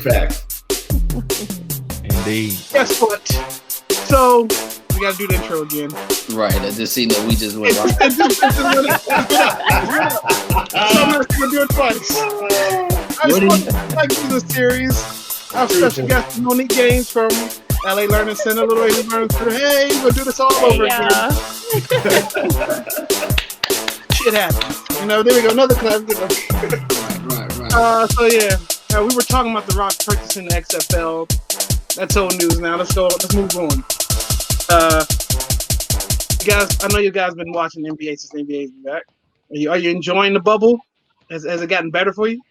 facts. Indeed. Guess what? So we gotta do the intro again. Right. I just seen that we just went So I'm not gonna do it twice. I just want to like do this series. Our special guest Monique Gaines from L.A. Learning Center, Little Asian Learning Center. Hey, we'll do this all over again. Shit happens. You know, there we go. Another class. right. So yeah, we were talking about the Rock purchasing the XFL. That's old news now. Let's go. Let's move on. Guys, I know you guys been watching NBA since the NBA's been back. Are you enjoying the bubble? Has it gotten better for you?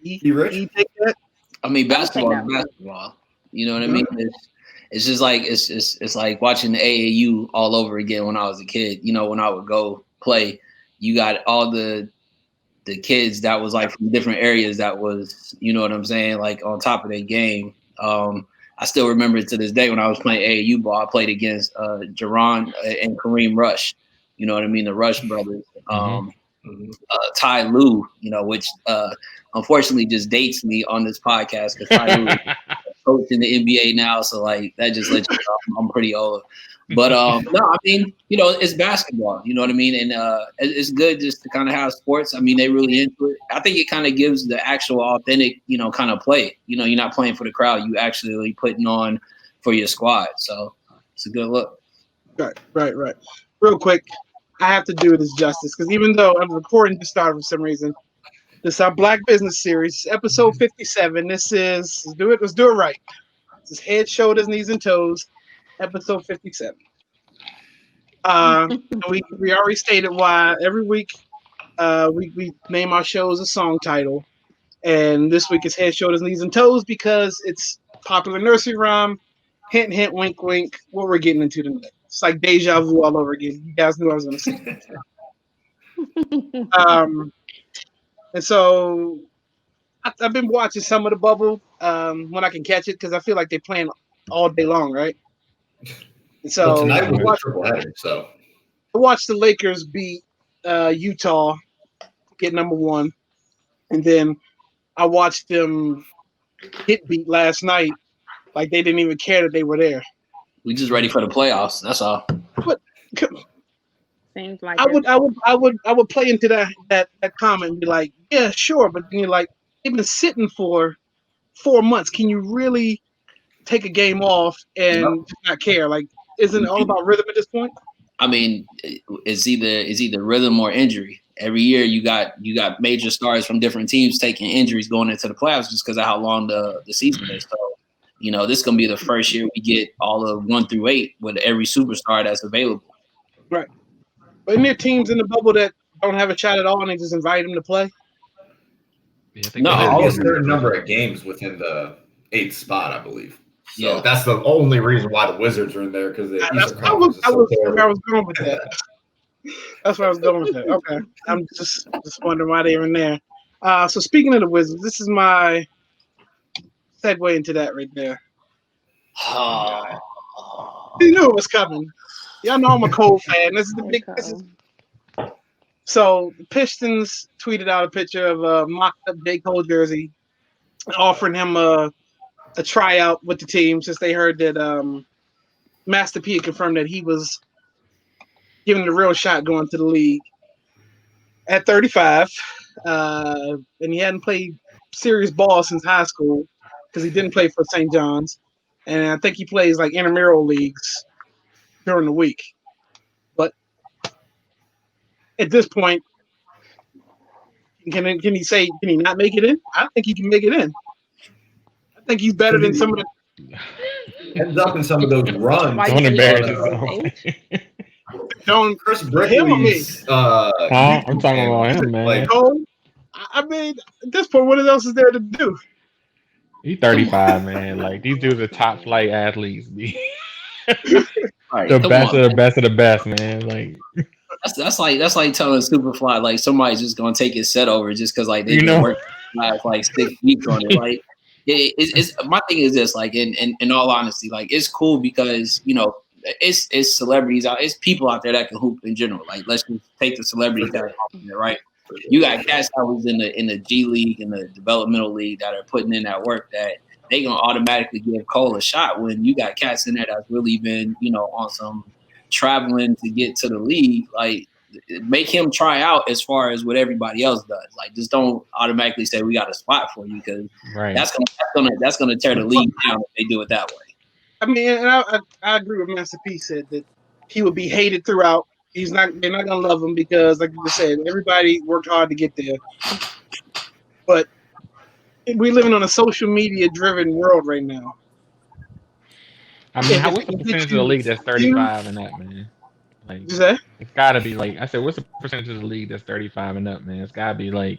You rich? You take that? I mean, basketball is basketball. You know what I mean? It's just like it's like watching the AAU all over again when I was a kid. You know, when I would go play, you got all the kids that was like from different areas that was, you know what I'm saying, like on top of their game. I still remember to this day when I was playing AAU ball, I played against Jerron and Kareem Rush. You know what I mean? The Rush brothers. Ty Lue, you know, which unfortunately just dates me on this podcast because Ty Lue is coaching the NBA now. So like that just lets you know I'm pretty old. But no, I mean, you know, it's basketball, you know what I mean? And it's good just to kind of have sports. I mean, they really into it. I think it kind of gives the actual authentic, you know, kind of play. You know, you're not playing for the crowd. You actually putting on for your squad. So it's a good look. Right. Real quick, I have to do this justice because even though I'm recording this start for some reason, this is our Black Business Series, episode 57. This is, let's do it right. This is Head, Shoulders, Knees, and Toes. Episode 57. We already stated why every week we name our shows a song title, and this week is Head, Shoulders, Knees, and Toes because it's popular nursery rhyme. Hint, hint, wink, wink. What we're getting into tonight. It's like deja vu all over again. You guys knew I was going to say that. And so I've been watching some of the bubble when I can catch it because I feel like they're playing all day long, right? So tonight was a triple header. So I watched the Lakers beat Utah, get number one, and then I watched them get beat last night. Like they didn't even care that they were there. We just ready for the playoffs. That's all. But seems like I would play into that comment and be like, yeah, sure, but then you're like, they've been sitting for 4 months. Can you really take a game off and just not care? Like, isn't it all about rhythm at this point? I mean, it's either rhythm or injury. Every year you got major stars from different teams taking injuries going into the playoffs just because of how long the season is. So, you know, this is gonna be the first year we get all of 1 through 8 with every superstar that's available. Right. But isn't there teams in the bubble that don't have a shot at all and they just invite them to play? Yeah, there's a certain number of games within the 8th spot, I believe. So that's the only reason why the Wizards are in there because that's where I was going with that. That's where I was going with that. Okay, I'm just wondering why they're in there. So speaking of the Wizards, this is my segue into that right there. You knew it was coming. Y'all know I'm a Cole fan. This is the big. So the Pistons tweeted out a picture of a mocked-up J. Cole jersey, offering him a tryout with the team since they heard that Master P had confirmed that he was given the real shot going to the league at 35, and he hadn't played serious ball since high school because he didn't play for St. John's, and I think he plays like intramural leagues during the week. But at this point, can he not make it in? I think he can make it in. I think he's better than some of the. Ends up in some of those runs. Don't embarrass yourself. Don't Chris Brickley's. I'm talking about him, man. Like, I mean, at this point, what else is there to do? He's 35, man. Like these dudes are top flight athletes. Right, the best of the best of the best, man. Like that's like telling Superfly like somebody's just gonna take his set over just because like they've been working like 6 weeks on it. Like it's my thing is this, like in all honesty, like it's cool because you know it's celebrities out, it's people out there that can hoop in general. Like let's just take the celebrities that are out there, right? You got cats that was in the G League and the developmental league that are putting in that work that they gonna automatically give Cole a shot when you got cats in there that's really been, on some traveling to get to the league. Like, make him try out as far as what everybody else does. Like, just don't automatically say we got a spot for you because that's gonna tear the league down if they do it that way. I mean, and I agree with Master P said that he would be hated throughout. They're not gonna love him because, like you just said, everybody worked hard to get there. But we're living on a social media driven world right now. I mean, what's the percentage of the league that's 35 and up, man? Like, it's gotta be like I said. What's the percentage of the league that's 35 and up, man? It's gotta be like,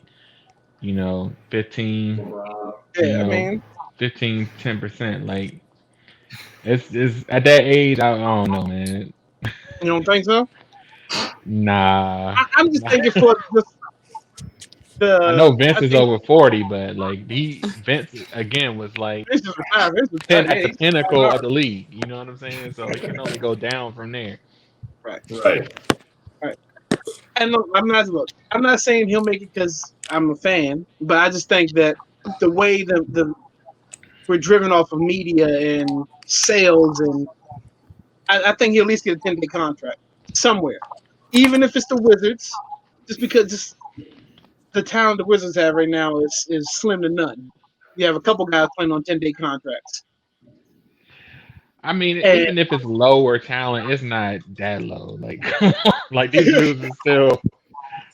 15. Yeah, I mean, 15, 10%. Like, it's at that age. I don't know, man. You don't think so? Nah. I'm just thinking for the. I know Vince is over 40, but like Vince again was like at the pinnacle of the league. You know what I'm saying? So it can only go down from there. Right. And look, I'm not saying he'll make it because I'm a fan, but I just think that the way we're driven off of media and sales, and I think he'll at least get a 10-day contract somewhere, even if it's the Wizards, just because the talent the Wizards have right now is slim to none. You have a couple guys playing on 10-day contracts. I mean, even if it's lower talent, it's not that low. Like, like these dudes are still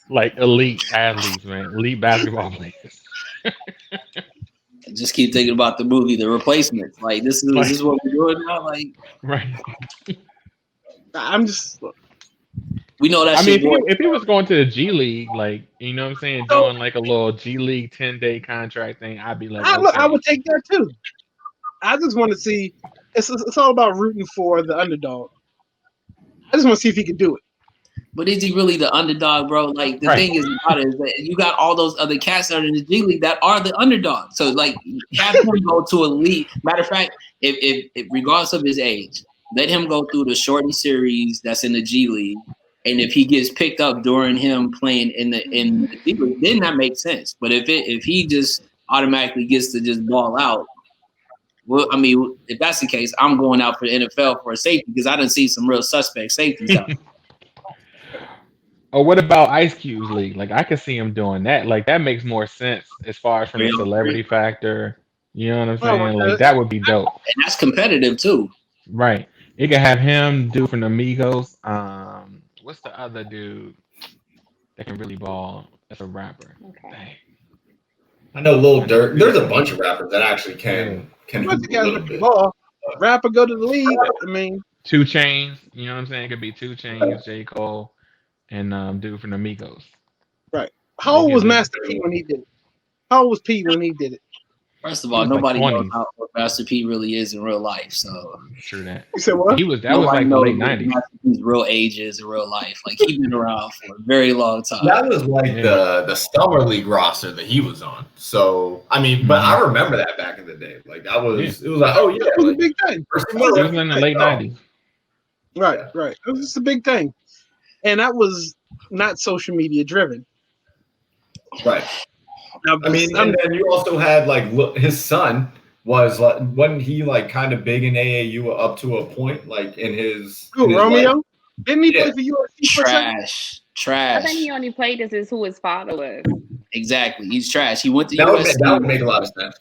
like elite athletes, man, elite basketball players. I just keep thinking about the movie The Replacements. Like, this is what we're doing now. Like, right. I'm just. We know that. I mean, if he was going to the G League, like, you know what I'm saying, doing like a little G League 10-day contract thing, I'd be like, okay. I would take that too. I just want to see. It's all about rooting for the underdog. I just want to see if he can do it. But is he really the underdog, bro? Like, the thing is about it is that you got all those other cats that are in the G League that are the underdog. So, like, have him go to a league. Matter of fact, if regardless of his age, let him go through the shortened series that's in the G League. And if he gets picked up during him playing in the G League, then that makes sense. But if he just automatically gets to just ball out, well, I mean, if that's the case, I'm going out for the NFL for a safety because I done see some real suspect safeties out. Or what about Ice Cube's league? Like, I could see him doing that. Like, that makes more sense as far as from the celebrity factor. You know what I'm saying? Like, that would be dope. And that's competitive too. Right. You could have him do from the Migos. What's the other dude that can really ball as a rapper? Okay. Dang. I know Lil Durk. There's a bunch of rappers that actually can Once you guys the ball, rapper go to the league. I mean, 2 Chainz. You know what I'm saying? It could be 2 Chainz, J. Cole, and dude from the Migos. Right. How old was Master P when he did it? How old was P when he did it? First of all, nobody knows how Master P really is in real life. So true that. You said what? That was like the late 90s. Master P's real age is in real life. Like, he's been around for a very long time. That was like the Summer League roster that he was on. So I mean, but I remember that back in the day. Like, that was it was like, oh yeah, it was a big thing. It was in the late 90s. Right. It was just a big thing, and that was not social media driven. Right. I mean, and then you also had like his son was like, wasn't he like kind of big in AAU up to a point, like in his Romeo? Life? Didn't he play for USC? Trash. I think he only played this is who his father was. Exactly, he's trash. He went to USC. That would make a lot of sense.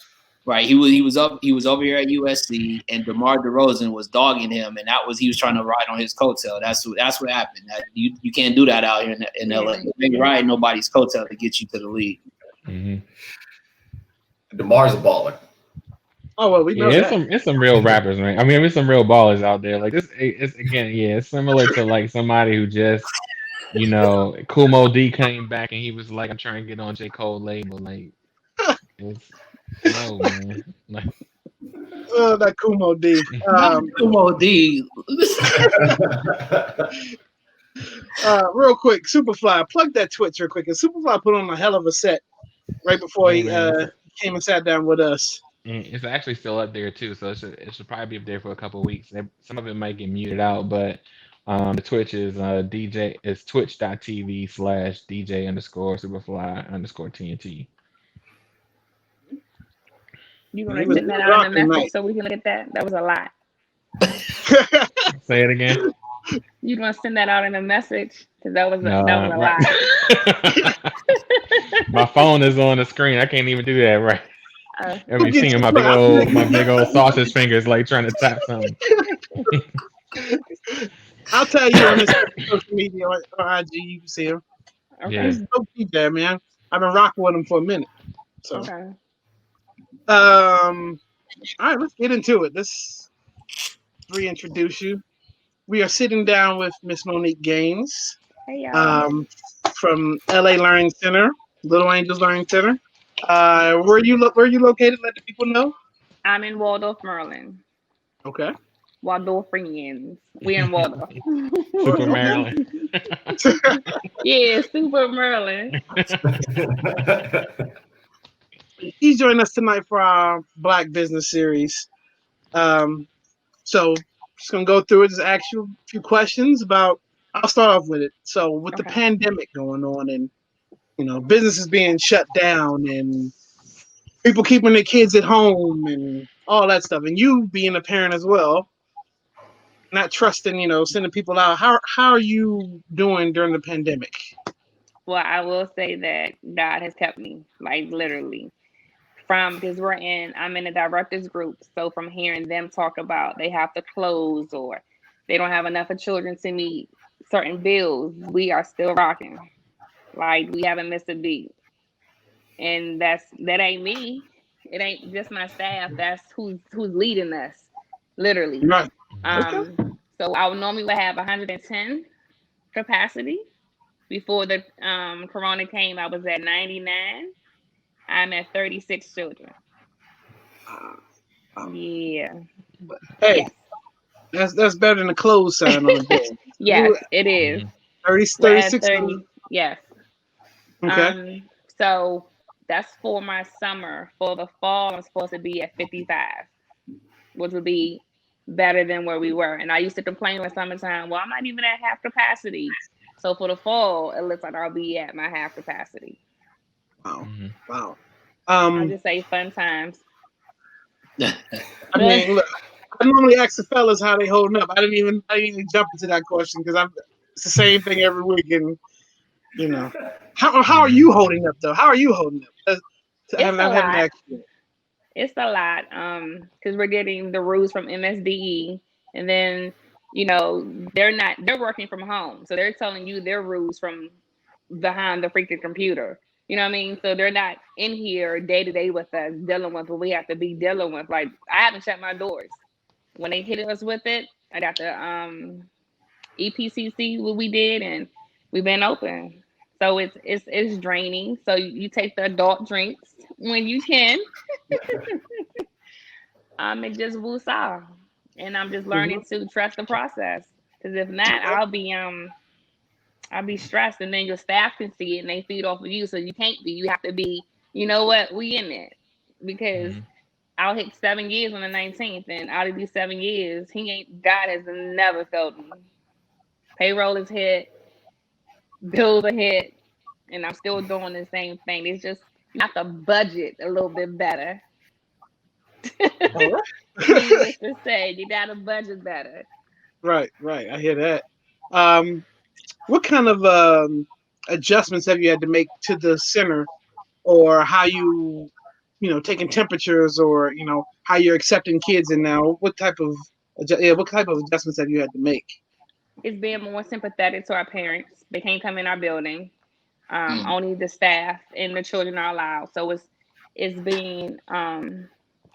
Right, he was over here at USC, and DeMar DeRozan was dogging him, and he was trying to ride on his coattail. That's what happened. You can't do that out here in LA. You can't ride nobody's coattail to get you to the league. Mm-hmm. DeMar's a baller. Oh well, we know that. It's some real rappers, man. I mean, there's some real ballers out there. Like, it's similar to like somebody who just, Kumo D came back and he was like, I'm trying to get on J. Cole label. Like, man. Like, that Kumo D. Kumo D. Real quick, Superfly, plug that Twitch real quick. And Superfly put on a hell of a set right before he came and sat down with us. It's actually still up there too, so it should probably be up there for a couple of weeks. Some of it might get muted out, but The Twitch is DJ. It's twitch.tv/DJ_Superfly_TNT. You gonna send that out in a message so we can look at that? That was a lot. Say it again. You gonna send that out in a message? Because that was a lot. My phone is on the screen. I can't even do that right. Every seeing my big old sausage fingers like trying to tap something. I'll tell you on this social media or IG, you can see him. Okay. He's a dope DJ, man. I've been rocking with him for a minute. So, okay. All right, let's get into it. Let's reintroduce you. We are sitting down with Miss Monique Gaines, hey, y'all. From L.A. Learning Center, Little Angels Learning Center. Where you located? Let the people know. I'm in Waldorf, Maryland. Okay. Waldorfians. We're in Waldorf. Super Maryland. Yeah, Super Maryland. He's joining us tonight for our Black Business Series. So just gonna go through it. Just ask you a few questions about. I'll start off with it. So with the pandemic going on, and businesses being shut down, and people keeping their kids at home, and all that stuff, and you being a parent as well, not trusting, sending people out. How are you doing during the pandemic? Well, I will say that God has kept me, like literally. Because I'm in a directors group, so from hearing them talk about they have to close or they don't have enough of children to meet certain bills, we are still rocking. Like we haven't missed a beat, and that ain't me. It ain't just my staff. That's who's leading us, literally. Right. So I would normally have 110 capacity. Before the corona came, I was at 99. I'm at 36 children. Yeah. Hey, that's better than a close sign on the door. Yes, it is. 36. 30. Yes. Okay. So that's for my summer. For the fall, I'm supposed to be at 55, which would be better than where we were. And I used to complain in the summertime, well, I'm not even at half capacity. So for the fall, it looks like I'll be at my half capacity. Wow. Wow. I just say fun times. I mean, look, I normally ask the fellas how they holding up. I didn't even jump into that question because it's the same thing every week, and how are you holding up though? How are you holding up? It's a lot. It's a lot. Because we're getting the rules from MSDE, and then they're working from home, so they're telling you their rules from behind the freaking computer. You know what I mean? So they're not in here day to day with us dealing with what we have to be dealing with. Like I haven't shut my doors. When they hit us with it, I got the EPCC what we did, and we've been open. So it's draining. So you take the adult drinks when you can. It just woosah. And I'm just learning to trust the process. Because if not, I'll be stressed, and then your staff can see it and they feed off of you. So you can't be. You have to be. You know what? We in it because I'll hit 7 years on the 19th, and out of these 7 years, God has never failed me. Payroll is hit, bills are hit, and I'm still doing the same thing. It's just you have to budget a little bit better. Needless to say, you got to budget better. Right. I hear that. What kind of adjustments have you had to make to the center, or how you taking temperatures, or how you're accepting kids in now? What type of adjustments have you had to make? It's being more sympathetic to our parents. They can't come in our building. Only the staff and the children are allowed. So it's being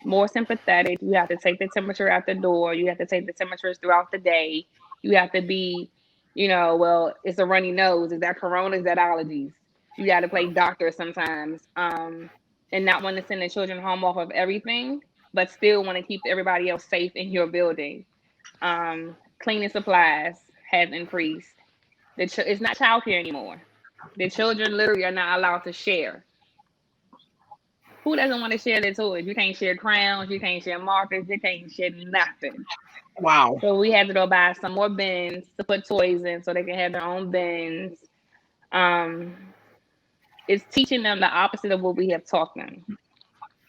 more sympathetic. You have to take the temperature at the door. You have to take the temperatures throughout the day. You have to be, well, it's a runny nose. Is that corona? Is that allergies? You got to play doctor sometimes, and not want to send the children home off of everything, but still want to keep everybody else safe in your building. Cleaning supplies has increased. It's not childcare anymore. The children literally are not allowed to share. Who doesn't want to share their toys? You can't share crowns, you can't share markers, you can't share nothing. Wow. So we had to go buy some more bins to put toys in so they can have their own bins. It's teaching them the opposite of what we have taught them.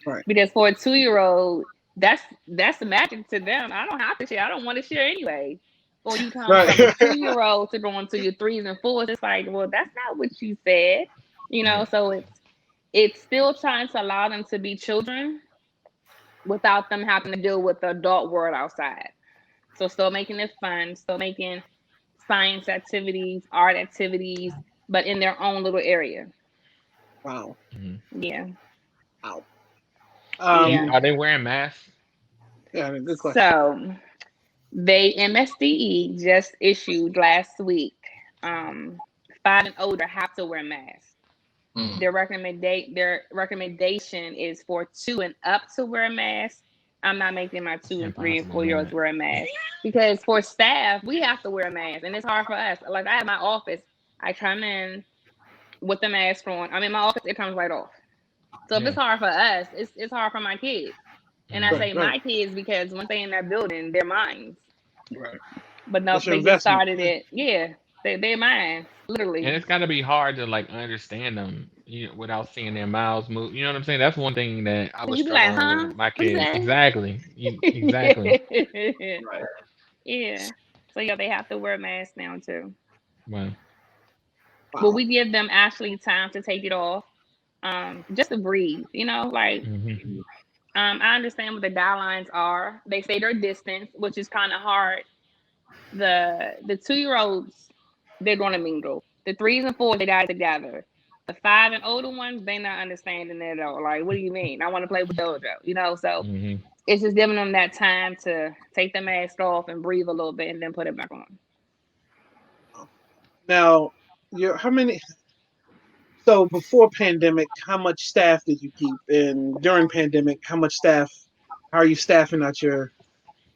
Right. Because for a 2-year-old, that's the magic to them. I don't have to share. I don't want to share anyway. Or you come from a 2-year-old to going to your 3s and 4s. It's like, well, that's not what you said. You know, so it's still trying to allow them to be children without them having to deal with the adult world outside. So still making it fun, still making science activities, art activities, but in their own little area. Wow. Yeah. Wow. Are they wearing masks? Yeah, good question. So they MSDE just issued last week. 5 and older have to wear masks. Their recommendation is for 2 and up to wear a mask. I'm not making my 2 and 3 and 4-year-olds wear a mask because for staff we have to wear a mask, and it's hard for us. Like I have my office, I come in with the mask on. I'm in my office, it comes right off. So if it's hard for us, it's hard for my kids. And I say my kids because once they in that building, they're mine. Right. But no, they just started it. Yeah, they're mine, literally. And it's got to be hard to like understand them, without seeing their mouths move. You know what I'm saying? That's one thing that I was struggling with my kids. Exactly. Exactly. Right. Yeah. So yeah, they have to wear masks now too. Wow. But we give them actually time to take it off, just to breathe. You know, like. I understand what the guidelines are. They say they're distance, which is kind of hard. The 2-year-olds, they're going to mingle. The 3s and 4s, they got together. The 5 and older ones, they not understanding it at all. Like, what do you mean? I want to play with Dojo, you know? So it's just giving them that time to take the mask off and breathe a little bit and then put it back on. Now, how many? So before pandemic, how much staff did you keep? And during pandemic, how are you staffing out your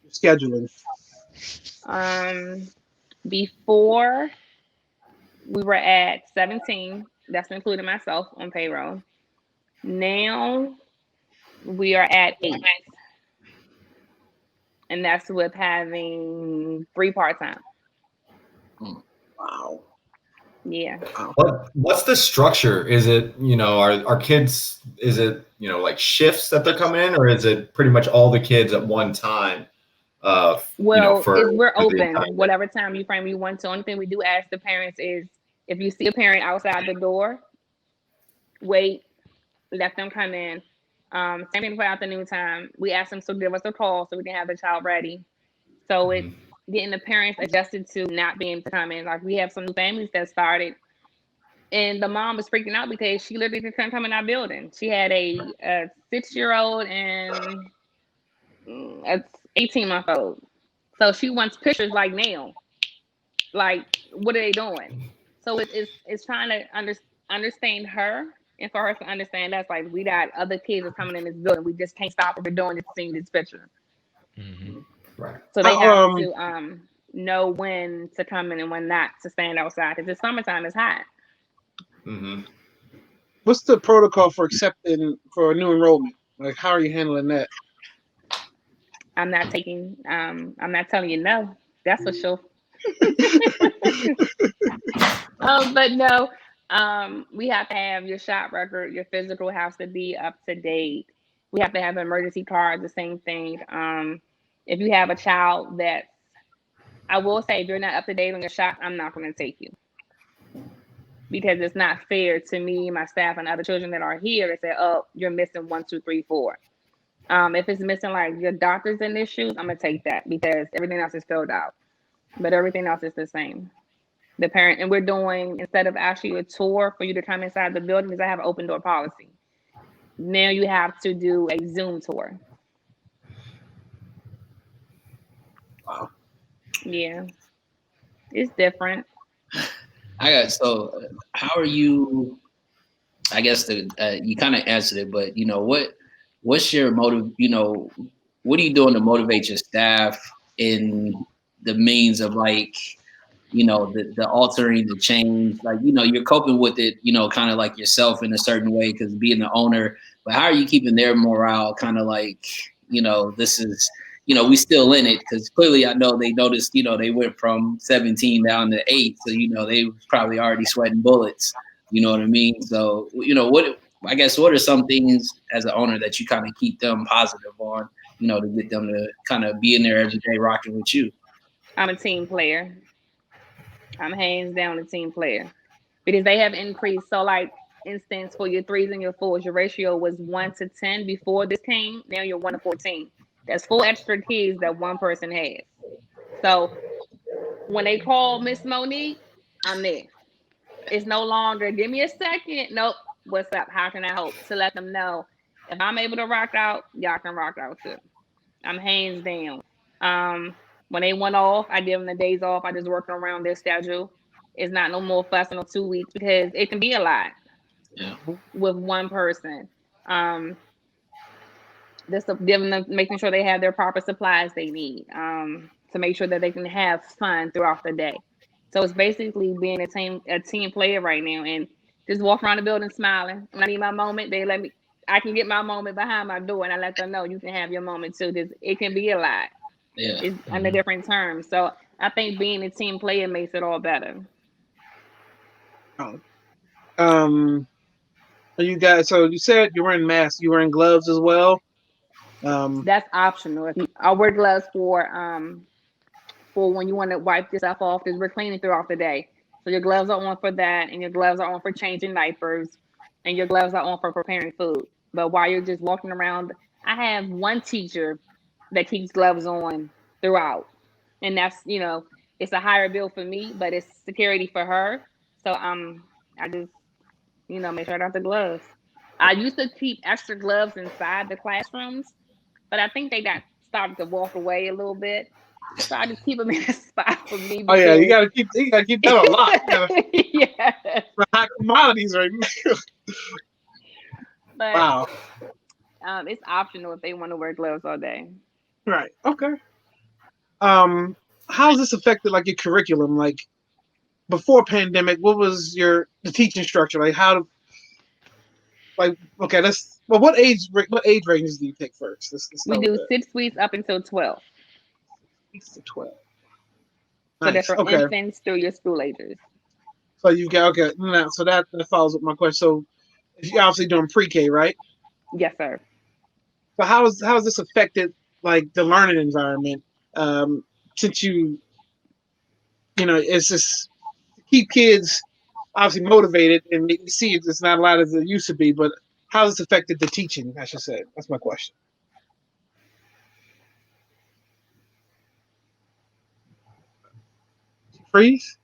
scheduling? Before we were at 17, that's including myself on payroll. Now we are at 8. And that's with having 3 part-time. Wow. Yeah. What's the structure? Is it, our kids, is it, like shifts that they're coming in, or is it pretty much all the kids at one time? We're open whatever time you want to. Only thing we do ask the parents is if you see a parent outside the door, wait, let them come in. Same thing for afternoon time. We ask them to give us a call so we can have the child ready. So it's getting the parents adjusted to not being able to come in. Like we have some new families that started, and the mom was freaking out because she literally couldn't come in our building. She had a 6-year-old and a 18-month-old. So she wants pictures like now. Like, what are they doing? So it's trying to understand her, and for her to understand us. Like, we got other kids that's coming in this building. We just can't stop what we're doing to see this picture. Right. So they have to know when to come in and when not to stand outside. Because it's summertime, it's hot. What's the protocol for accepting for a new enrollment? Like, how are you handling that? I'm not telling you no. That's for sure. But no, we have to have your shot record, your physical has to be up to date. We have to have emergency cards, the same thing. If you have a child that, I will say, if you're not up to date on your shot, I'm not going to take you. Because it's not fair to me, my staff, and other children that are here to say, oh, you're missing 1, 2, 3, 4. If it's missing like your doctor's initials, I'm going to take that because everything else is filled out. But everything else is the same. The parent, and we're doing, instead of actually a tour for you to come inside the building, because I have an open door policy. Now you have to do a Zoom tour. Wow. Yeah. It's different. So how are you, I guess you kind of answered it, but what's your motive, what are you doing to motivate your staff in the means of like, the altering, the change, like, you're coping with it, kind of like yourself in a certain way, because being the owner, But how are you keeping their morale kind of like, this is, we still in it? Because clearly I know they noticed, they went from 17 down to 8. So, they was probably already sweating bullets. You know what I mean? So, what are some things as an owner that you kind of keep them positive on, to get them to kind of be in there every day rocking with you? I'm a team player. I'm hands down a team player because they have increased. So, like, instance for your 3s and your 4s, your ratio was 1 to 10 before this came. Now you're 1 to 14. That's 4 extra kids that one person has. So when they call Miss Monique, I'm there. It's no longer give me a second. Nope. What's up? How can I help? To let them know if I'm able to rock out, y'all can rock out too. I'm hands down. When they went off, I give them the days off. I just work around their schedule. It's not no more fussing on 2 weeks because it can be a lot with one person. Just giving them, making sure they have their proper supplies they need to make sure that they can have fun throughout the day. So it's basically being a team player right now and just walk around the building smiling. When I need my moment, they let me. I can get my moment behind my door, and I let them know you can have your moment too. It can be a lot. Yeah, it's under different terms. So I think being a team player makes it all better. You guys. So you said you're wearing masks. You wearing gloves as well. That's optional. I wear gloves for when you want to wipe yourself off because we're cleaning throughout the day. So your gloves are on for that, and your gloves are on for changing diapers, and your gloves are on for preparing food. But while you're just walking around, I have one teacher that keeps gloves on throughout. And that's, it's a higher bill for me, but it's security for her. So I just, make sure I got the gloves. I used to keep extra gloves inside the classrooms, but I think they got started to walk away a little bit. So I just keep them in a spot for me. Oh yeah, you gotta keep that a lot. Yeah. For hot commodities right now. But wow. It's optional if they want to wear gloves all day. Right. Okay. How's this affected like your curriculum? Like before pandemic, what was the teaching structure? Like okay, what age ranges do you take first? We do 6 weeks up until 12. 6 to 12. Nice. So that's from infants through your school ages. So you got now, so that follows up my question. So you're obviously doing pre-K, right? Yes, sir. So how has this affected like the learning environment? Since it's just to keep kids obviously motivated and we see it's not a lot as it used to be, but how has this affected the teaching? I should say that's my question. Freeze?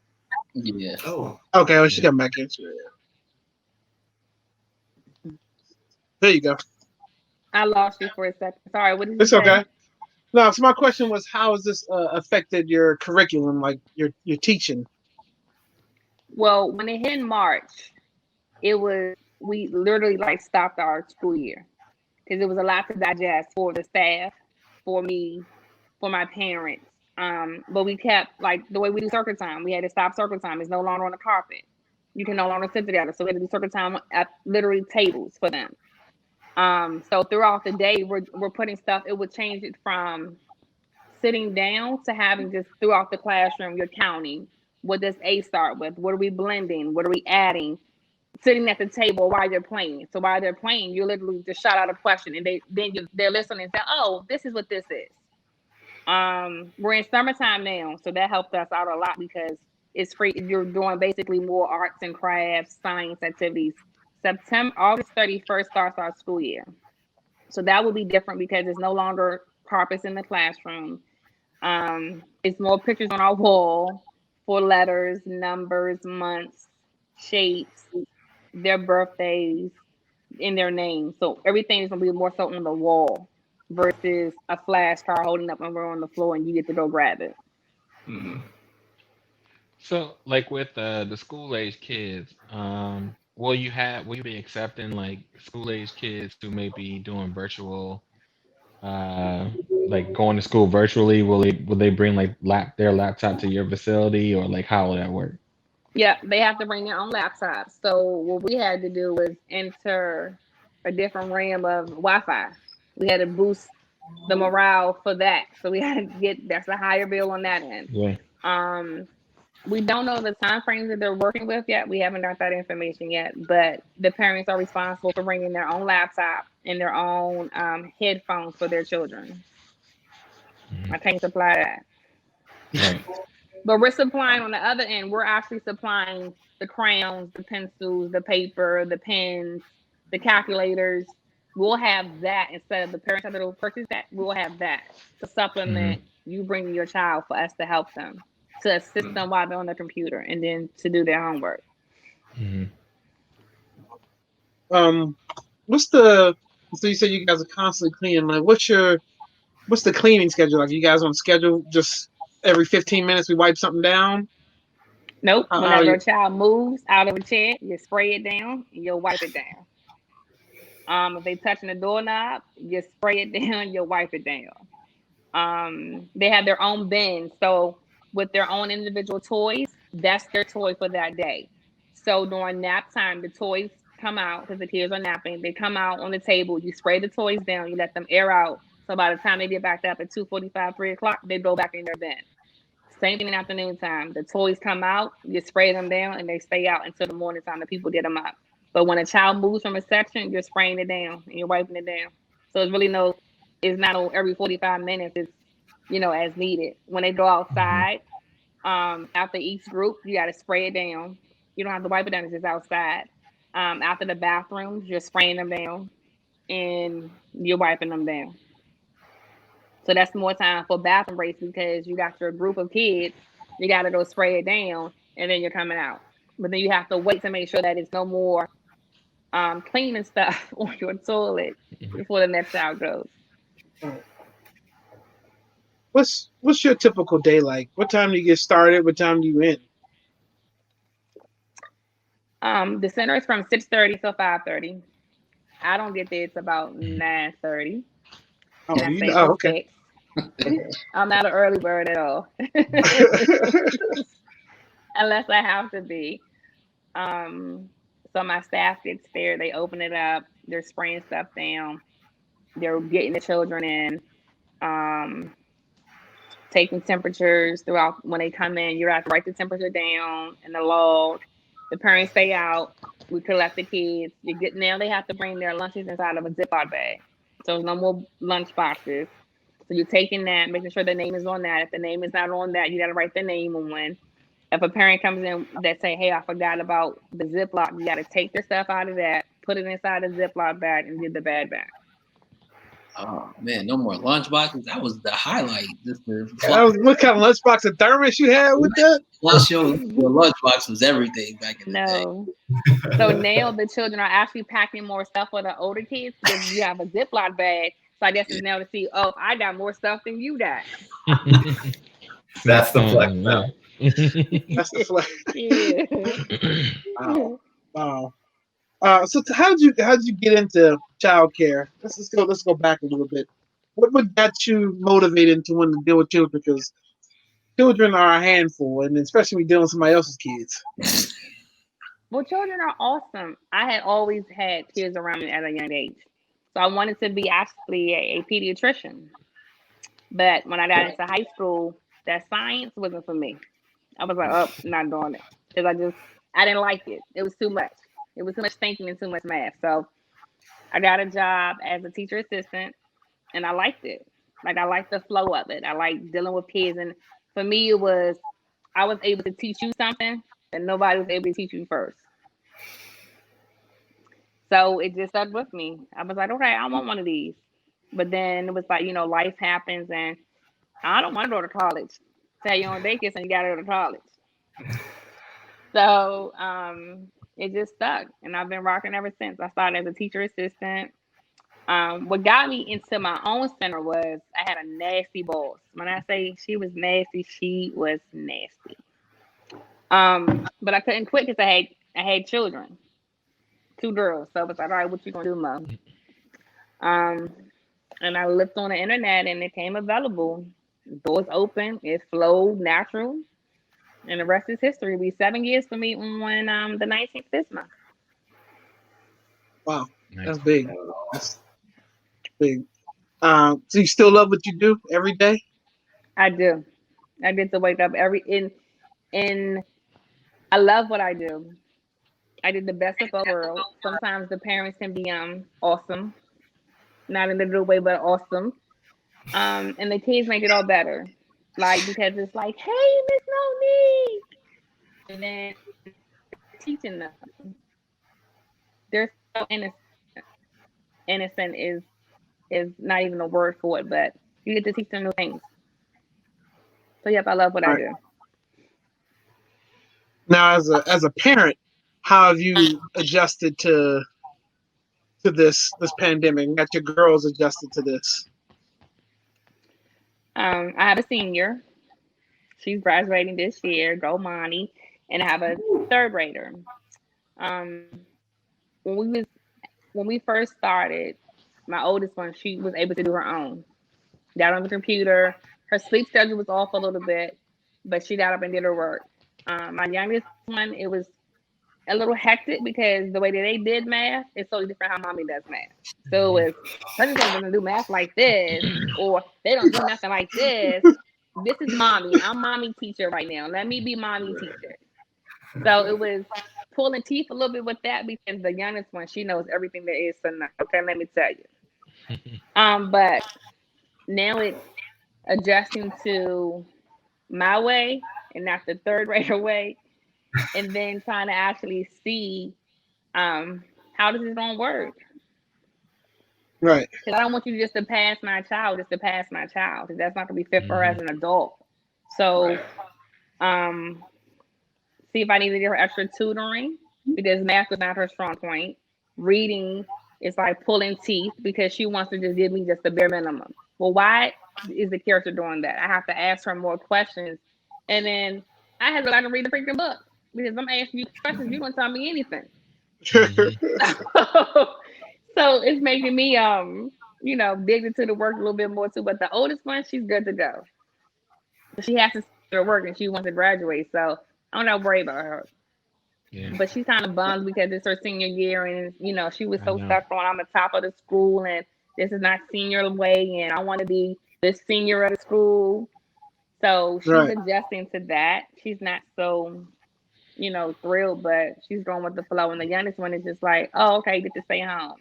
Yeah. Oh. Okay. Well, she got back into it. There you go. I lost you for a second. Sorry. What did you say? It's okay. No. So my question was, how has this affected your curriculum, like your teaching? Well, when it hit in March, we literally like stopped our school year because it was a lot to digest for the staff, for me, for my parents. But we kept like the way we do circle time. We had to stop circle time. It's no longer on the carpet. You can no longer sit together. So we had to do circle time at literally tables for them. So throughout the day, we're putting stuff. It would change it from sitting down to having just throughout the classroom. You're counting. What does A start with? What are we blending? What are we adding? Sitting at the table while you're playing. So while they're playing, you literally just shout out a question, and they're listening and say, "Oh, this is what this is." We're in summertime now, so that helped us out a lot because it's free. You're doing basically more arts and crafts, science activities. August 31st starts our school year, so that will be different because it's no longer carpets in the classroom. It's more pictures on our wall for letters, numbers, months, shapes, their birthdays, in their names. So everything is gonna be more so on the wall versus a flashcard holding up and we're on the floor and you get to go grab it. Mm-hmm. So, like with the school age kids, will you be accepting like school age kids who may be doing virtual, like going to school virtually? Will they bring like their laptop to your facility, or like how will that work? Yeah, they have to bring their own laptops. So what we had to do was enter a different RAM of Wi-Fi. We had to boost the morale for that. So we had to that's a higher bill on that end. Yeah. We don't know the time frames that they're working with yet. We haven't got that information yet, but the parents are responsible for bringing their own laptop and their own headphones for their children. I can't supply that. Right. But we're supplying on the other end. We're actually supplying the crayons, the pencils, the paper, the pens, the calculators. We'll have that instead of the parents having to purchase that. We'll have that to supplement you bringing your child for us to help them, to assist them while they're on the computer, and then to do their homework. What's the? So you said you guys are constantly cleaning. Like, what's the cleaning schedule? Like, you guys on schedule? Just every 15 minutes we wipe something down? Nope. Whenever a child moves out of a chair, you spray it down and you'll wipe it down. If they touching the doorknob, you spray it down, you'll wipe it down. They have their own bins, so with their own individual toys, that's their toy for that day. So during nap time, the toys come out because the kids are napping. They come out on the table. You spray the toys down. You let them air out. So by the time they get back up at 2:45, 3 o'clock, they go back in their bin. Same thing in the afternoon time. The toys come out, you spray them down, and they stay out until the morning time. The people get them up. But when a child moves from a section, you're spraying it down and you're wiping it down. So it's really it's not every 45 minutes. It's, as needed. When they go outside, after each group, you got to spray it down. You don't have to wipe it down. It's just outside. After the bathrooms, you're spraying them down and you're wiping them down. So that's more time for bathroom breaks because you got your group of kids. You got to go spray it down, and then you're coming out. But then you have to wait to make sure that it's no more cleaning stuff on your toilet before the next child goes. What's your typical day like? What time do you get started? What time do you end? The center is from 6:30 to 5:30. I don't get there. It's about 9:30. Okay. I'm not an early bird at all, unless I have to be. So my staff gets there. They open it up. They're spraying stuff down. They're getting the children in. Taking temperatures throughout when they come in. You have to write the temperature down in the log. The parents stay out. We collect the kids. Now they have to bring their lunches inside of a Ziploc bag. So there's no more lunch boxes. So you're taking that, making sure the name is on that. If the name is not on that, you got to write the name on. If a parent comes in that say, hey, I forgot about the Ziploc, you got to take the stuff out of that, put it inside a Ziploc bag, and give the bag back. Oh man, no more lunch boxes. That was the highlight. What kind of lunchbox? A thermos you had with that? Plus, your lunchbox was everything back in the day. So now the children are actually packing more stuff for the older kids because you have a Ziploc bag. So I guess it's now to see, I got more stuff than you got. That's the flex. That's the flex. Yeah. Wow. So how'd you get into childcare? Let's go back a little bit. What got you motivated to want to deal with children? Because children are a handful, and especially when you're dealing with somebody else's kids. Well, children are awesome. I had always had kids around me at a young age. So I wanted to be actually a pediatrician. But when I got into high school, that science wasn't for me. I was like, not doing it. Because I didn't like it. It was too much. It was too much thinking and too much math. So I got a job as a teacher assistant, and I liked it. Like, I liked the flow of it. I liked dealing with kids. And for me, I was able to teach you something that nobody was able to teach you first. So it just stuck with me. I was like, okay, I want one of these. But then it was like, life happens, and I don't want to go to college. Tell you on vacation, and you got to go to college. So it just stuck, and I've been rocking ever since. I started as a teacher assistant. What got me into my own center was I had a nasty boss. When I say she was nasty, she was nasty. But I couldn't quit because I had children, 2 girls. So I was like, all right, what you gonna do, Mom? And I looked on the internet, and it came available. Doors open, it flowed natural. And the rest is history. It'll be 7 years for me on the 19th this month. Wow. That's big. That's big. So you still love what you do every day? I do. I get to wake up in I love what I do. I did the best of both worlds. Sometimes the parents can be awesome, not in a good way, but awesome. And the kids make it all better. Like because it's like, hey, Miss Monique, and then teaching them. They're so innocent. Innocent is not even a word for it, but you get to teach them new things. So yep, I love what I Right. do. Now, as a parent, how have you adjusted to this pandemic? Got your girls adjusted to this? I have a senior. She's graduating this year. Go Monty, and I have a third grader. Um, when we was when we first started, my oldest one, she was able to do her own. Got on the computer. Her sleep schedule was off a little bit, but she got up and did her work. My youngest one, it was a little hectic because the way that they did math is totally different how mommy does math. So it's such and such doesn't do math like this, or they don't do nothing like this. This is mommy. I'm mommy teacher right now. Let me be mommy teacher. So it was pulling teeth a little bit with that because the youngest one, she knows everything there is to know. Okay, let me tell you. But now it's adjusting to my way and not the third grader way, and then trying to actually see how does this gonna work? Right. Because I don't want you just to pass my child, just to pass my child, because that's not gonna be fit for her as an adult. So, um, see if I need to give her extra tutoring because math is not her strong point. Reading is like pulling teeth because she wants to just give me just the bare minimum. Well, why is the character doing that? I have to ask her more questions, and then I have to let her read the freaking book because I'm asking you questions. You don't tell me anything. So it's making me dig into the work a little bit more too. But the oldest one, she's good to go. She has to start work and she wants to graduate, so I'm not worried about her. Yeah, But she's kind of bummed because it's her senior year, and she was I so know. stuck on I'm the top of the school, and this is not senior way, and I want to be the senior of the school. So she's Right. adjusting to that. She's not so thrilled, but she's going with the flow. And the youngest one is just like, oh, okay, get to stay home.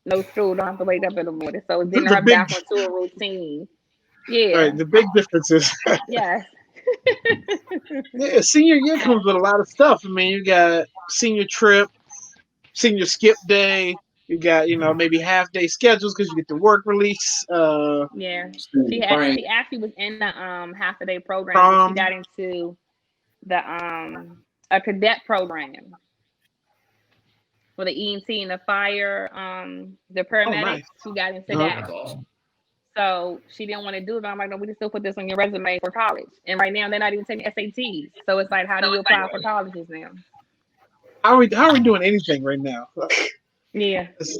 No school, don't have to wake up in the morning. So it's getting The her big back onto a routine. right. Yeah. The big difference is Yes. yeah, senior year comes with a lot of stuff. I mean, you got senior trip, senior skip day. You got maybe half day schedules because you get the work release. Yeah. She Student had prank. she actually was in the half a day program, but she Prom. got into the a cadet program for the EMT and the fire, the Oh, paramedics. nice. She got into Uh-huh. that. That's awesome. So she didn't want to do it. But I'm like, no, we can still put this on your resume for college. And right now they're not even taking SATs. So it's like, how do you apply for colleges now? How are we doing anything right now? Yeah. It's,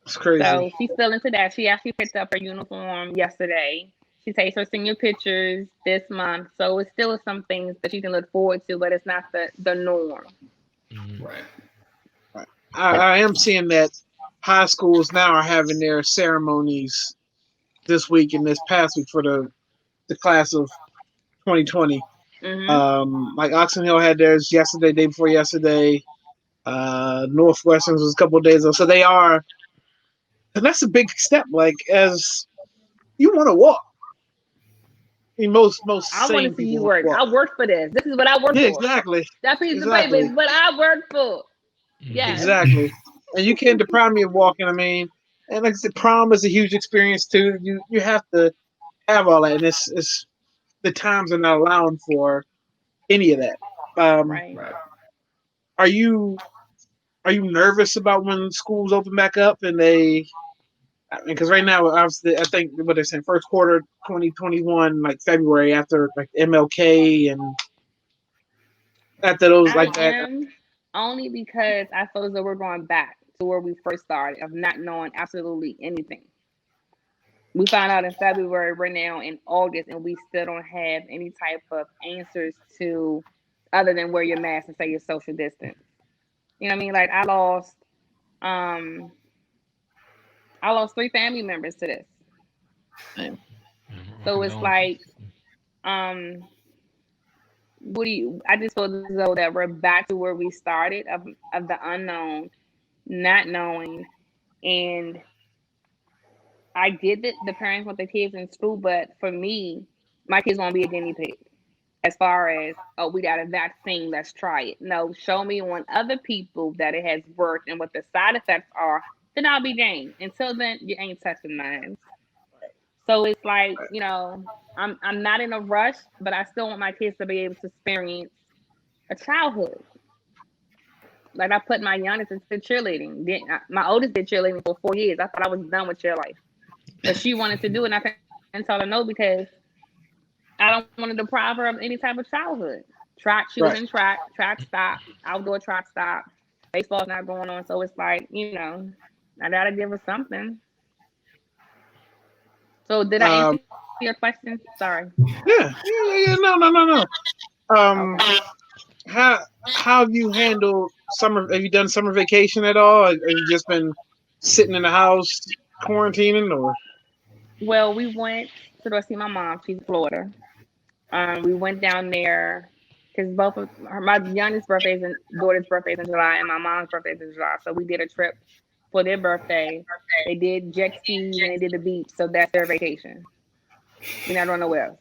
it's crazy. So she's still into that. She actually picked up her uniform yesterday. She takes her senior pictures this month. So it's still some things that you can look forward to, but it's not the norm. Right. Right. I am seeing that high schools now are having their ceremonies this week and this past week for the class of 2020. Hmm. Like Oxon Hill had theirs yesterday, day before yesterday. Northwestern's was a couple of days ago. So they are, and that's a big step. Like as you want to walk. I mean, most I want to sane see people you want to work. walk. I work for this. This is what I work Yeah, for. exactly, That piece of paper is exactly, what I work for. Yes. exactly. And you can't deprive me of walking. I mean, and like I said, prom is a huge experience too. You have to have all that, and it's the times are not allowing for any of that. Right. Right. Are you nervous about when schools open back up and they? I mean, because right now, obviously, I think what they're saying first quarter 2021, like February after like MLK and after those I like that. am only because I feel as though we're going back to where we first started of not knowing absolutely anything. We found out in February, we're now in August, and we still don't have any type of answers to other than wear your mask and say your social distance. You know what I mean? Like I lost I lost 3 family members to this. So it's like, I just feel as though that we're back to where we started of the unknown, not knowing. And I get that the parents want the kids in school, but for me, my kids won't be a guinea pig. As far as, oh, we got a vaccine, let's try it. No, show me on other people that it has worked and what the side effects are, then I'll be game. Until then, you ain't touching mine. So it's like, I'm not in a rush, but I still want my kids to be able to experience a childhood. Like I put my youngest into cheerleading. My oldest did cheerleading for 4 years. I thought I was done with cheer life, but she wanted to do it, and I couldn't tell her no because I don't want to deprive her of any type of childhood. Track, she was in track stop, outdoor track stop. Baseball's not going on, so it's like, I gotta give her something. So did I answer your question? Sorry. Yeah. No. Okay. How have you handled summer? Have you done summer vacation at all? Or have you just been sitting in the house quarantining, or? Well, we went to go see my mom. She's in Florida. We went down there because both of my youngest birthdays and daughter's birthdays in July, and my mom's birthday's in July. So we did a trip for their birthday. They did jet skis and they did the beach. So that's their vacation. We're not going nowhere else.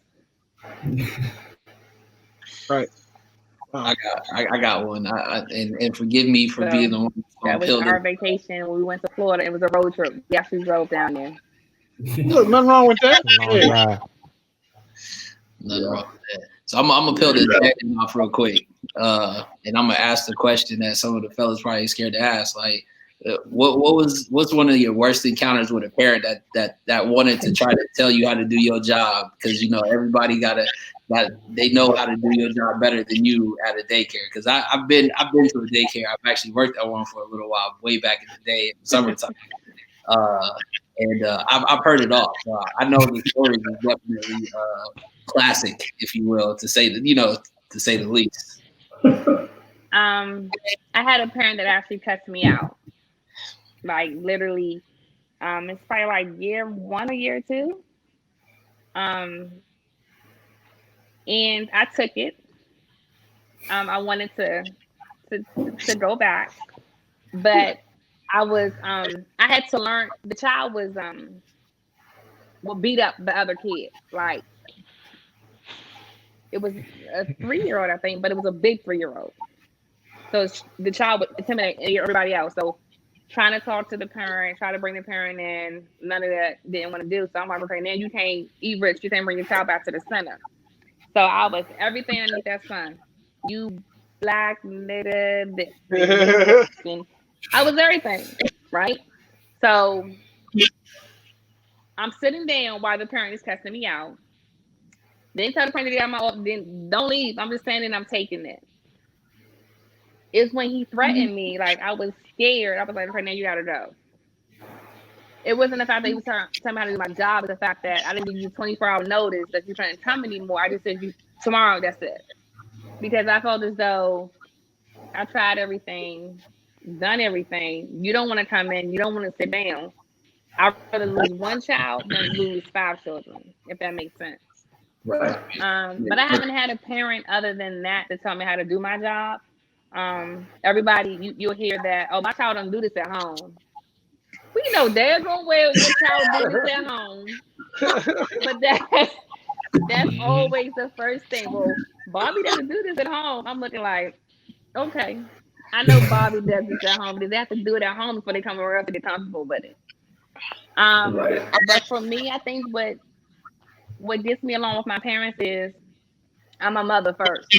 Right. I got one. And forgive me for being the one. That was our vacation. We went to Florida. It was a road trip. We actually drove down there. Look, nothing wrong with that. Nothing wrong with that. So I'm gonna peel this jacket off real quick, and I'm gonna ask the question that some of the fellas probably scared to ask. Like, what's one of your worst encounters with a parent that wanted to try to tell you how to do your job? Because everybody they know how to do your job better than you at a daycare. Because I've been to a daycare. I've actually worked at one for a little while, way back in the day, in the summertime. And I've heard it all. So I know the story is definitely classic, if you will, to say the least. I had a parent that actually cussed me out. Like literally, it's probably like year 1 or year 2. And I took it. I wanted to go back, but I was I had to learn. The child was beat up the other kid. Like it was a 3-year-old, I think, but it was a big 3-year-old. So the child would intimidate everybody else. So trying to talk to the parent, try to bring the parent in, none of that didn't want to do. So I'm like, okay, now you can't eat rich. You can't bring your child back to the center. So I was everything underneath that sun. You black nigga. I was everything, right? So I'm sitting down while the parent is cussing me out. Then tell the parent to get out of my office. Then don't leave. I'm just standing. I'm taking it. It's when he threatened me. Like I was scared. I was like, okay, now you gotta go. It wasn't the fact that he was telling me how to do my job. It's the fact that I didn't give you 24-hour notice that you're trying to come anymore. I just said you tomorrow. That's it. Because I felt as though I tried everything, done everything. You don't want to come in. You don't want to sit down. I'd rather lose one child than lose 5 children, if that makes sense. Right. But I haven't had a parent other than that to tell me how to do my job. Everybody, you'll hear that, oh, my child don't do this at home. We know Dad's gonna wear your child do this at home. But that's always the first thing. Well, Bobby doesn't do this at home. I'm looking like, okay. I know Bobby does this at home, but they have to do it at home before they come around to get comfortable with it. Right. But for me, I think what gets me along with my parents is I'm a mother first.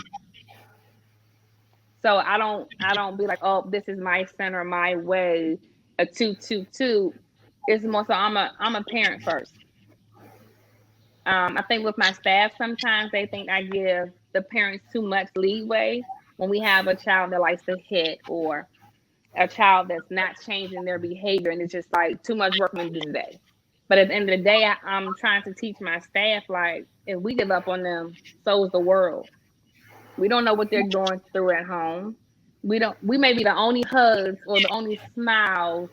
So I don't be like, oh, this is my center, my way, a 2-2-2. It's more so I'm a parent first. I think with my staff, sometimes they think I give the parents too much leeway when we have a child that likes to hit or a child that's not changing their behavior, and it's just like too much work for them to do today. But at the end of the day, I'm trying to teach my staff, like, if we give up on them, so is the world. We don't know what they're going through at home. We may be the only hugs or the only smiles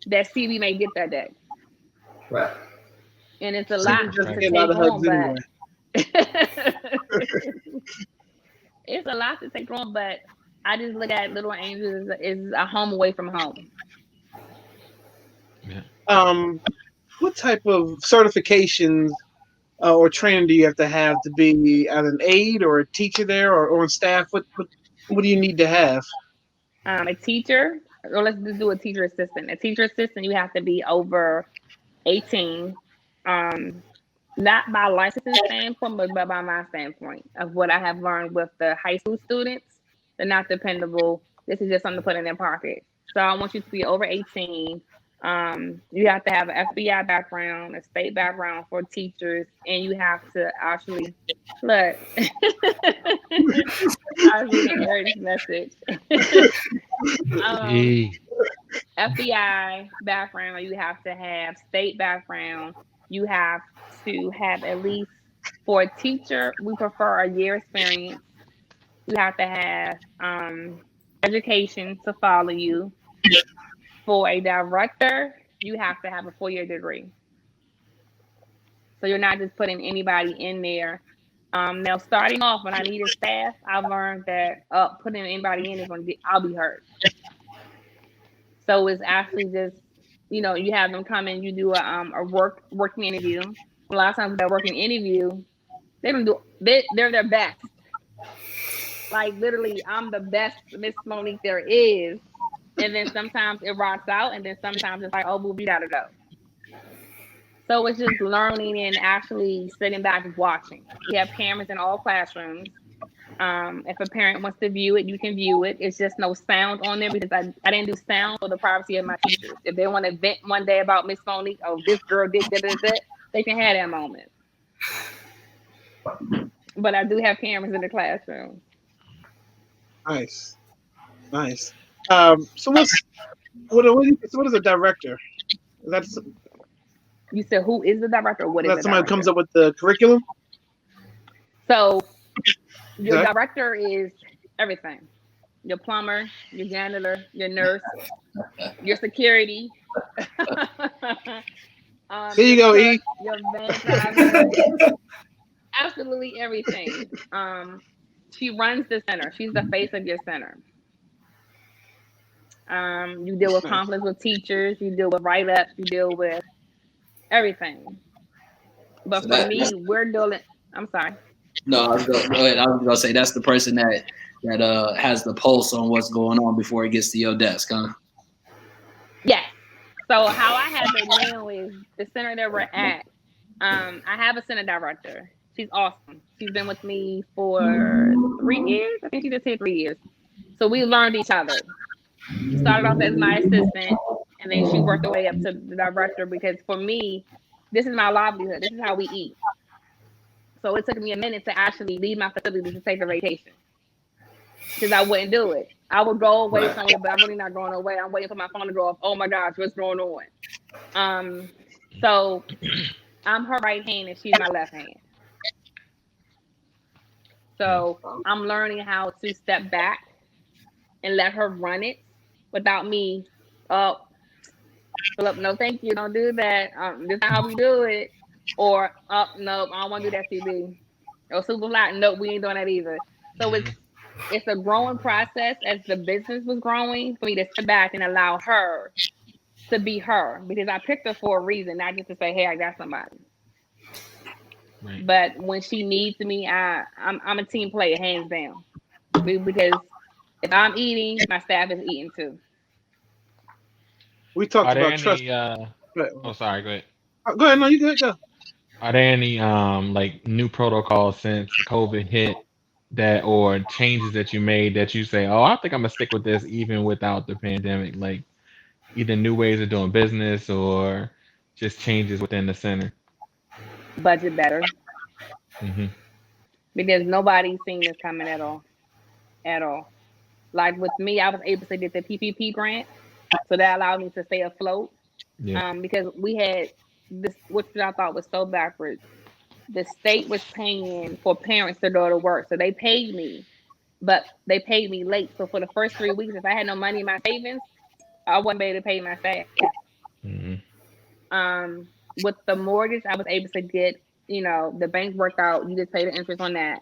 that CB may get that day. Right. And it's a CB lot doesn't to get a lot take of hugs on, anyway. but it's a lot to take on, but I just look at Little Angels as a home away from home. Yeah. What type of certifications or training do you have to be as an aide or a teacher there or on staff? What do you need to have? A teacher, or let's just do a teacher assistant. A teacher assistant, you have to be over 18. Not by licensing standpoint, but by my standpoint of what I have learned with the high school students. They're not dependable. This is just something to put in their pocket. So I want you to be over 18. You have to have an FBI background, a state background for teachers, and you have to actually look. I was reading Eric's message. FBI background, you have to have state background, you have to have at least, for a teacher, we prefer a year experience. You have to have education to follow you. For a director, you have to have a 4-year degree. So you're not just putting anybody in there. Now, starting off, when I needed staff, I learned that putting anybody in is I'll be hurt. So it's actually just, you have them come in, you do a working interview. A lot of times that working interview, they're their best. Like literally, I'm the best Miss Monique there is. And then sometimes it rocks out, and then sometimes it's like, oh, boo, you gotta go. So it's just learning and actually sitting back and watching. We have cameras in all classrooms. If a parent wants to view it, you can view it. It's just no sound on there because I didn't do sound for the privacy of my teachers. If they want to vent one day about Miss Monique, oh, this girl did that, they can have that moment. But I do have cameras in the classroom. Nice. So what is a director? That's You said who is the director? Or what is that the somebody director? comes up with the curriculum? So your director is everything. Your plumber, your janitor, your nurse, your security. There you go, E. Your van driver. Absolutely everything. She runs the center. She's the face of your center. You deal with conflicts with teachers. You deal with write-ups. You deal with everything. But so for me, we're dealing. I'm sorry. No, I was gonna say that's the person that has the pulse on what's going on before it gets to your desk, huh? Yes. So how I have it now is the center that we're at. I have a center director. She's awesome. She's been with me for 3 years. I think she just hit 3 years. So we learned each other. She started off as my assistant, and then she worked her way up to the director because for me, this is my livelihood. This is how we eat. So it took me a minute to actually leave my facility to take a vacation because I wouldn't do it. I would go away somewhere, but I'm really not going away. I'm waiting for my phone to go off. Oh my gosh, what's going on? So I'm her right hand and she's my left hand. So I'm learning how to step back and let her run it without me. Oh, Philip, no, thank you. Don't do that. This is not how we do it. Or, no, I don't want to do that, CB. Or super flat. Nope, we ain't doing that either. So it's a growing process as the business was growing for me to sit back and allow her to be her because I picked her for a reason, not just to say, hey, I got somebody. Right. But when she needs me, I'm a team player, hands down. Because if I'm eating, my staff is eating too. We talked about trust. Oh, sorry. Go ahead. Go ahead. No, you good. Go. Are there any like new protocols since COVID hit that or changes that you made that you say, oh, I think I'm gonna stick with this even without the pandemic? Like either new ways of doing business or just changes within the center. Budget better. Mm-hmm. Because nobody's seen this coming at all. At all. Like with me, I was able to get the PPP grant, so that allowed me to stay afloat. Yeah. Because we had this, which I thought was so backwards. The state was paying for parents to go to work, so they paid me but they paid me late. So for the first 3 weeks, if I had no money in my savings, I wouldn't be able to pay my staff. With the mortgage, I was able to get, the bank worked out. You just pay the interest on that.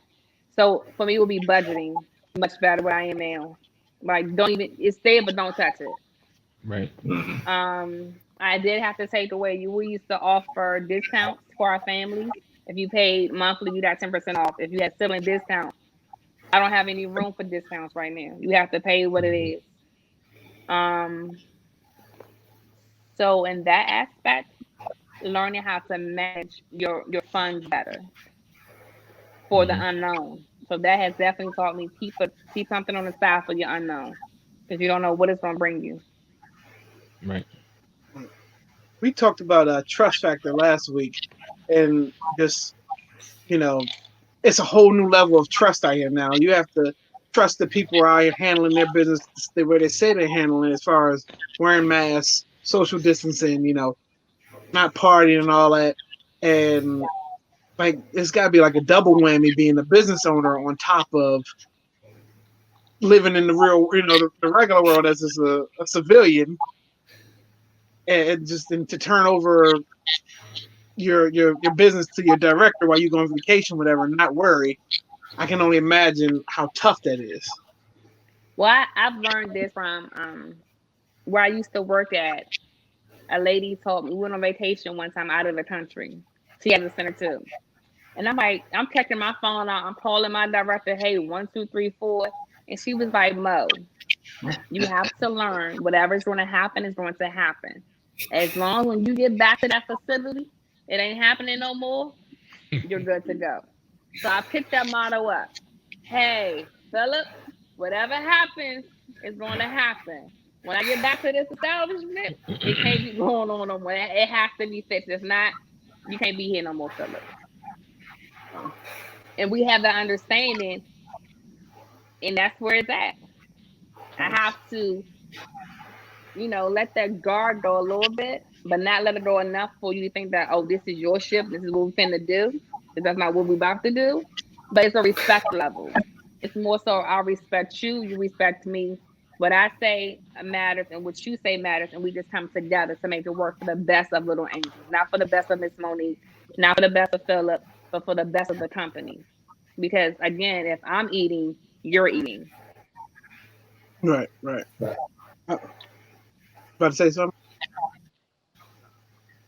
So for me, it would be budgeting much better where I am now. Like, don't even, it's there, but don't touch it. Right. I did have to take away. We used to offer discounts for our families. If you paid monthly, you got 10% off. If you had sibling discount, I don't have any room for discounts right now. You have to pay what it is. So in that aspect, learning how to manage your funds better for the unknown. So that has definitely taught me keep something on the side for your unknown, because you don't know what it's going to bring you. Right. We talked about trust factor last week, and just it's a whole new level of trust out here now. You have to trust the people out here handling their business the way they say they're handling it, as far as wearing masks, social distancing, not partying and all that. And like, it's got to be like a double whammy being a business owner on top of living in the real, the regular world as a civilian, and just to turn over your business to your director while you go on vacation, whatever, and not worry. I can only imagine how tough that is. Well, I've learned this from where I used to work at. A lady told me, we went on vacation one time out of the country. She had a center too. And I'm like, I'm checking my phone out. I'm calling my director, hey, 1, 2, 3, 4. And she was like, Mo, you have to learn whatever's going to happen is going to happen. As long as when you get back to that facility, it ain't happening no more, you're good to go. So I picked that motto up. Hey, Philip, whatever happens is going to happen. When I get back to this establishment, it can't be going on no more. It has to be fixed. If not, you can't be here no more, Philip. And we have that understanding, and that's where it's at. I have to, let that guard go a little bit, but not let it go enough for you to think that, oh, this is your ship. This is what we're finna do. That's not what we're about to do. But it's a respect level. It's more so I respect you, you respect me. What I say matters and what you say matters, and we just come together to make it work for the best of Little Angels. Not for the best of Miss Monique, not for the best of Philip, but for the best of the company. Because again, if I'm eating, you're eating. Right. About to say something.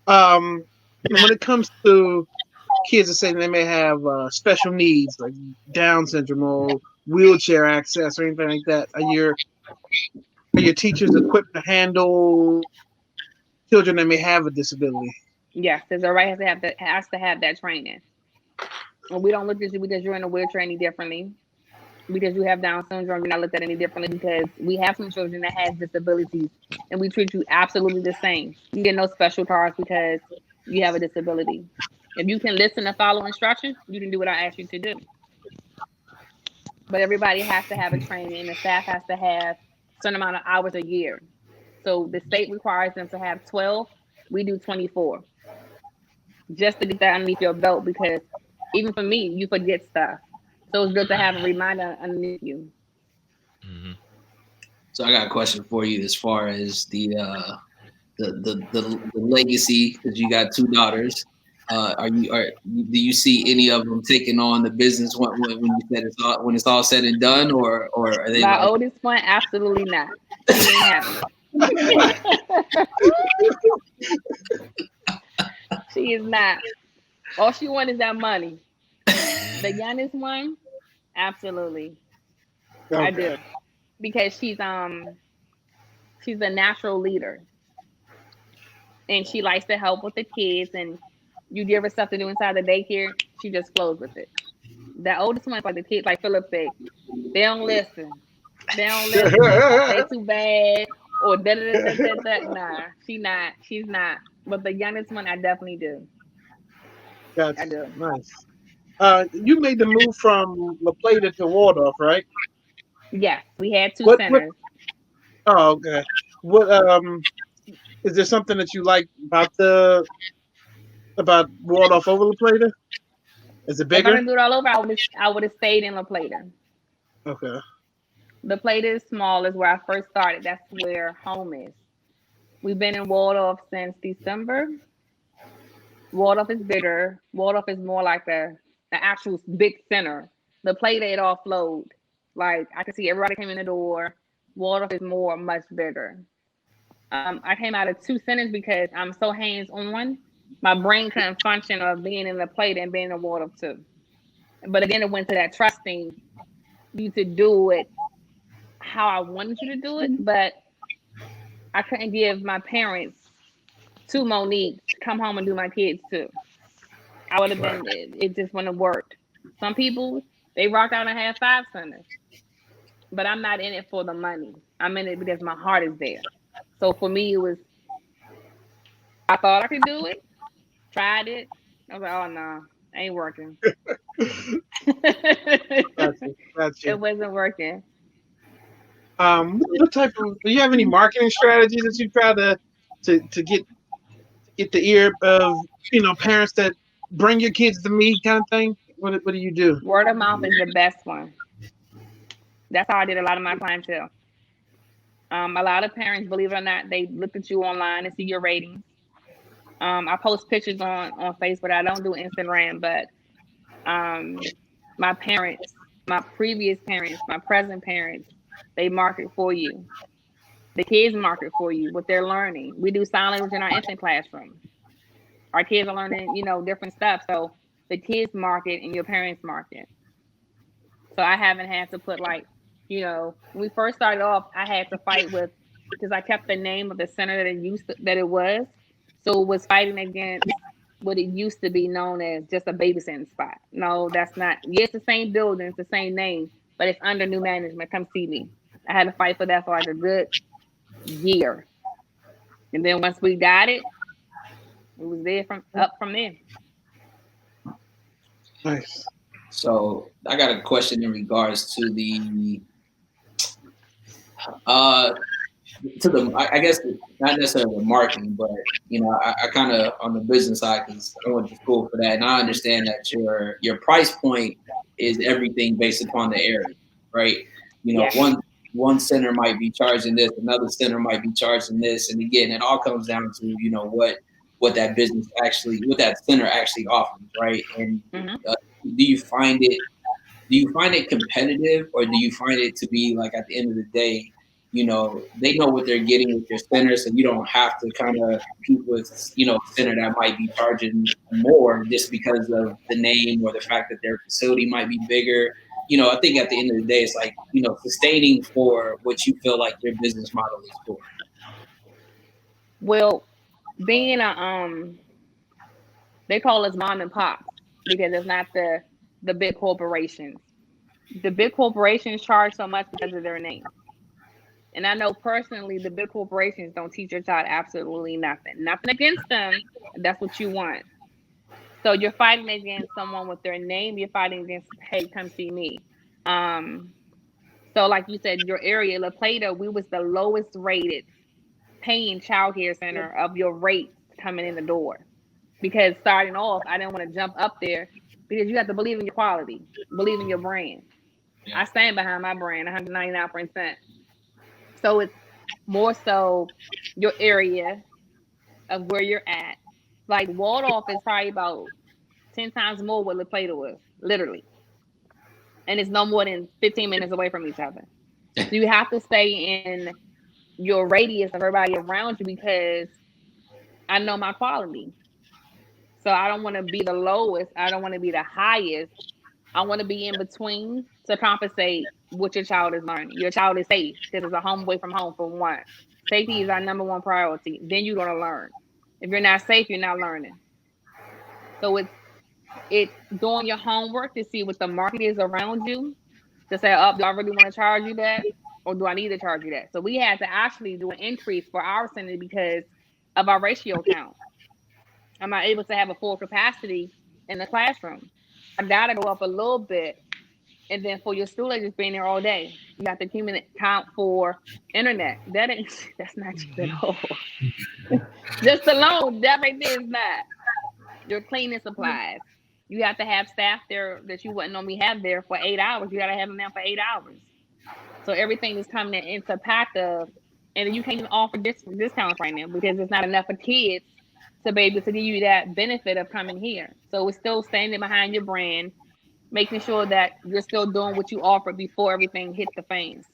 When it comes to kids that say they may have special needs, like Down syndrome or wheelchair access or anything like that, are your teachers equipped to handle children that may have a disability? Yes, there's a right has to have that training. And we don't look at you because you're in a wheelchair any differently. Because you have Down syndrome, you're not looked at any differently, because we have some children that has disabilities and we treat you absolutely the same. You get no special cards because you have a disability. If you can listen and follow instructions, you can do what I ask you to do. But everybody has to have a training, and the staff has to have a certain amount of hours a year. So the state requires them to have 12. We do 24. Just to get that underneath your belt, because even for me, you forget stuff. So it's good to have a reminder underneath you. So I got a question for you as far as the legacy, because you got 2 daughters. Do you see any of them taking on the business when you said when it's all said and done, or are they? My oldest one, absolutely not. She ain't having it. She is not. All she wants is that money. The youngest one, absolutely. Okay. I do. Because she's a natural leader. And she likes to help with the kids, and you give her stuff to do inside the daycare, she just flows with it. The oldest one's like the kids, like Philip said, they don't listen. They too bad, or da. Nah, she's not. But the youngest one, I definitely do. That's I do. Nice. You made the move from La Plata to Waldorf, right? Yes, we had 2 centers. Oh, okay. What is there something that you like about Waldorf over La Plata? Is it bigger? If I'm gonna do it all over, I would have stayed in La Plata. Okay. The plate is small is where I first started. That's where home is. We've been in Waldorf since December. Waldorf is bigger. Waldorf is more like an actual big center. The play date offload. Like I could see everybody came in the door. Waldorf is much bigger. I came out of two centers because I'm so hands on. My brain couldn't function of being in the plate and being in Waldorf too. But again, it went to that trusting you to do it how I wanted you to do it. But I couldn't give my parents to Monique to come home and do my kids too. I would have been, it just wouldn't have worked. Some people, they rocked out and had 5 centers, but I'm not in it for the money. I'm in it because my heart is there. So for me, it was, I thought I could do it, tried it. I was like, oh no, ain't working. Gotcha. It wasn't working. What type of, do you have any marketing strategies that you try to get the ear of, parents that bring your kids to me kind of thing? What do you do? Word of mouth is the best one. That's how I did a lot of my clientele. A lot of parents, believe it or not, they look at you online and see your ratings. I post pictures on Facebook. I don't do Instagram, but my parents, my previous parents, my present parents, they market for you. The kids market for you, what they're learning. We do sign language in our instant classroom. Our kids are learning, different stuff. So the kids market and your parents market. So I haven't had to put when we first started off, I had to fight with, because I kept the name of the center that it was. So it was fighting against what it used to be known as just a babysitting spot. No, that's not. Yes, the same building, it's the same name, but it's under new management. Come see me. I had to fight for that for like a good year. And then once we got it, it was there from there. Nice. So I got a question in regards to the I guess not necessarily the marketing, but I kind of on the business side, because I went to school for that, and I understand that your price point is everything based upon the area, right? Yeah. One center might be charging this, another center might be charging this, and again, it all comes down to what that business actually, what that center actually offers, right? And do you find it competitive, or do you find it to be like, at the end of the day, they know what they're getting with your center, so you don't have to kind of compete with, center that might be charging more just because of the name or the fact that their facility might be bigger. I think at the end of the day, it's like, sustaining for what you feel like your business model is for. Well, being they call us mom and pops because it's not the big corporations. The big corporations charge so much because of their name. And I know personally the big corporations don't teach your child absolutely nothing. Nothing against them. That's what you want. So you're fighting against someone with their name. You're fighting against, hey, come see me. So like you said, your area, La Plata, we was the lowest rated paying child care center of your rates coming in the door. Because starting off, I didn't want to jump up there because you have to believe in your quality, believe in your brand. Yeah. I stand behind my brand 199%. So it's more so your area of where you're at. Like Waldorf is probably about 10 times more what La Plata was, literally. And it's no more than 15 minutes away from each other. So you have to stay in your radius of everybody around you because I know my quality. So I don't want to be the lowest. I don't want to be the highest. I want to be in between to compensate what your child is learning. Your child is safe because it's a home away from home for one. Safety is our number one priority. Then you're going to learn. If you're not safe, you're not learning. So it's doing your homework to see what the market is around you to say, oh, do I really want to charge you that? Or do I need to charge you that? So we had to actually do an increase for our center because of our ratio count. I'm not able to have a full capacity in the classroom. I got to go up a little bit. And then for your students just being there all day, you got to count for internet. That's not cheap at all. Just alone, that right there is not. Your cleaning supplies. You have to have staff there that you wouldn't normally have there for 8 hours. You got to have them there for 8 hours. So everything is coming into pack of, and you can't even offer discounts right now because there's not enough of kids to be able to give you that benefit of coming here. So it's still standing behind your brand, making sure that you're still doing what you offered before everything hit the fans.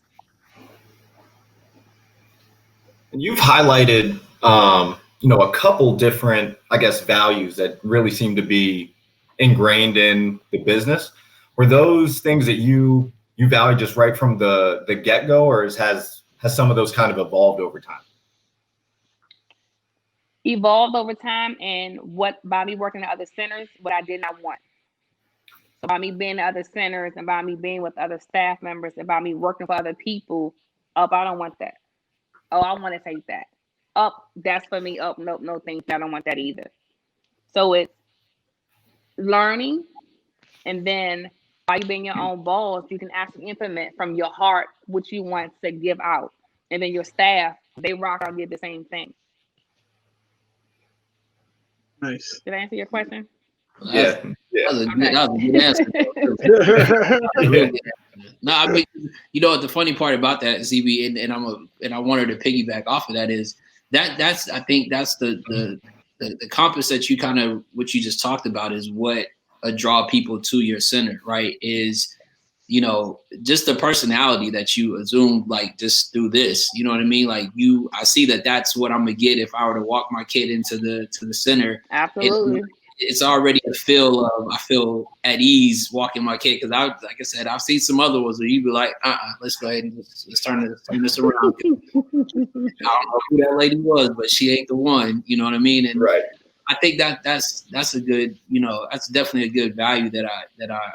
And you've highlighted, a couple different, I guess, values that really seem to be ingrained in the business. Were those things that you value just right from the get-go, or has some of those kind of evolved over time? Evolved over time, and what by me working at other centers, what I did not want. So by me being at other centers and by me being with other staff members and by me working for other people, I don't want that. Oh, I want to take that. That's for me. Nope, no thanks. I don't want that either. So it's learning, and then by you being your own boss, you can actually implement from your heart what you want to give out. And then your staff, they rock out and get the same thing. Nice. Did I answer your question? Yeah. That was a good answer. No, I mean, the funny part about that, CB, and I wanted to piggyback off of that is that's I think that's the compass that you kind of what you just talked about is what draw people to your center, right? Is just the personality that you assume, like, just through this, you know what I mean? Like I see that's what I'm gonna get if I were to walk my kid into the center. Absolutely. It's already a feel of I feel at ease walking my kid because like I said, I've seen some other ones where you be like, let's go ahead and let's turn this around. I don't know who that lady was, but she ain't the one. You know what I mean? And right. I think that's a good, that's definitely a good value that I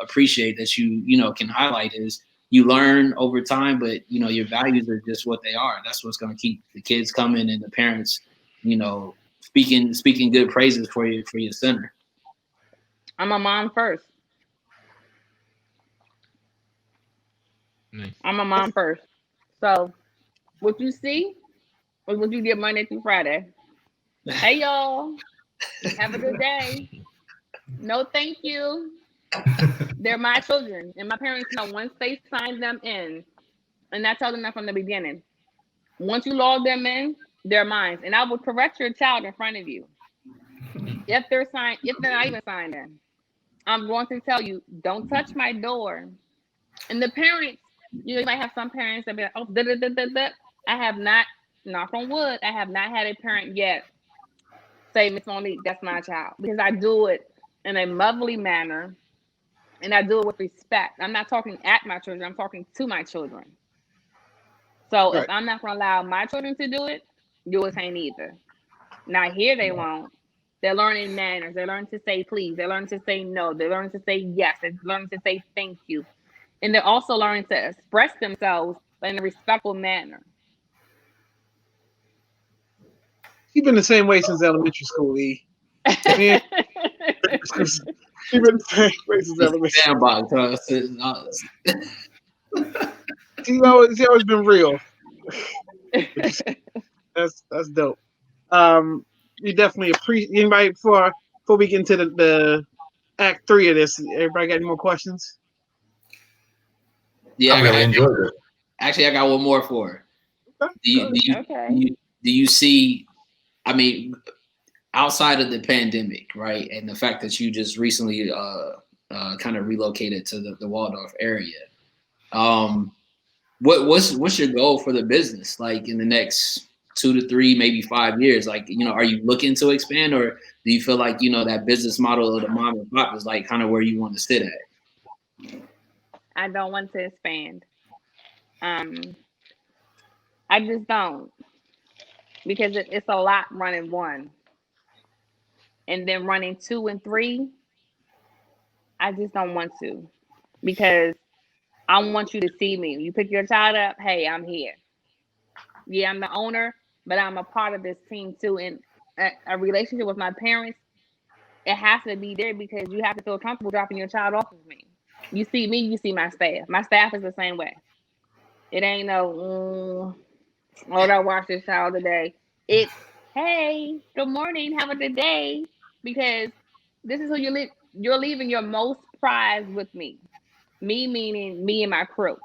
appreciate that you can highlight is you learn over time, but your values are just what they are. That's what's going to keep the kids coming and the parents, speaking good praises for your center. I'm a mom first. Nice. I'm a mom first. So what you see is what you get Monday through Friday. Hey y'all, have a good day. No, thank you. They're my children, and my parents know once they sign them in, and I tell them that from the beginning. Once you log them in, they're mine, and I will correct your child in front of you. If they're not even signed in, I'm going to tell you, don't touch my door. And the parents, you might have some parents that be like, oh, da, da, da, da, da. I have not, knock on wood, I have not had a parent yet say, Miss Monique, that's my child. Because I do it in a motherly manner, and I do it with respect. I'm not talking at my children, I'm talking to my children. So if I'm not going to allow my children to do it, yours ain't either. Now here they won't. They're learning manners. They're learning to say please. They're learning to say no. They're learning to say yes. They're learning to say thank you. And they're also learning to express themselves in a respectful manner. You've been the same way since elementary school, E. You've been the same way since elementary school. He's always been real. That's dope. You definitely appreciate anybody before we get into the act 3 of this. Everybody got any more questions? Yeah, I really enjoyed it. Actually, I got one more for her. Do you see? I mean, outside of the pandemic, right, and the fact that you just recently kind of relocated to the Waldorf area, what's your goal for the business? Like in the next 2 to 3, maybe 5 years? Like, are you looking to expand, or do you feel like that business model of the mom and pop is like kind of where you want to sit at? I don't want to expand. I just don't, because it's a lot running 1, and then running 2 and 3. I just don't want to, because I want you to see me. You pick your child up. Hey, I'm here. Yeah, I'm the owner, but I'm a part of this team too. And a relationship with my parents, it has to be there because you have to feel comfortable dropping your child off of me. You see me, you see my staff. My staff is the same way. It ain't no, I watch this child today. It's, hey, good morning, have a good day, because this is who you live. you're leaving your most prize with me. Me meaning me and my crew.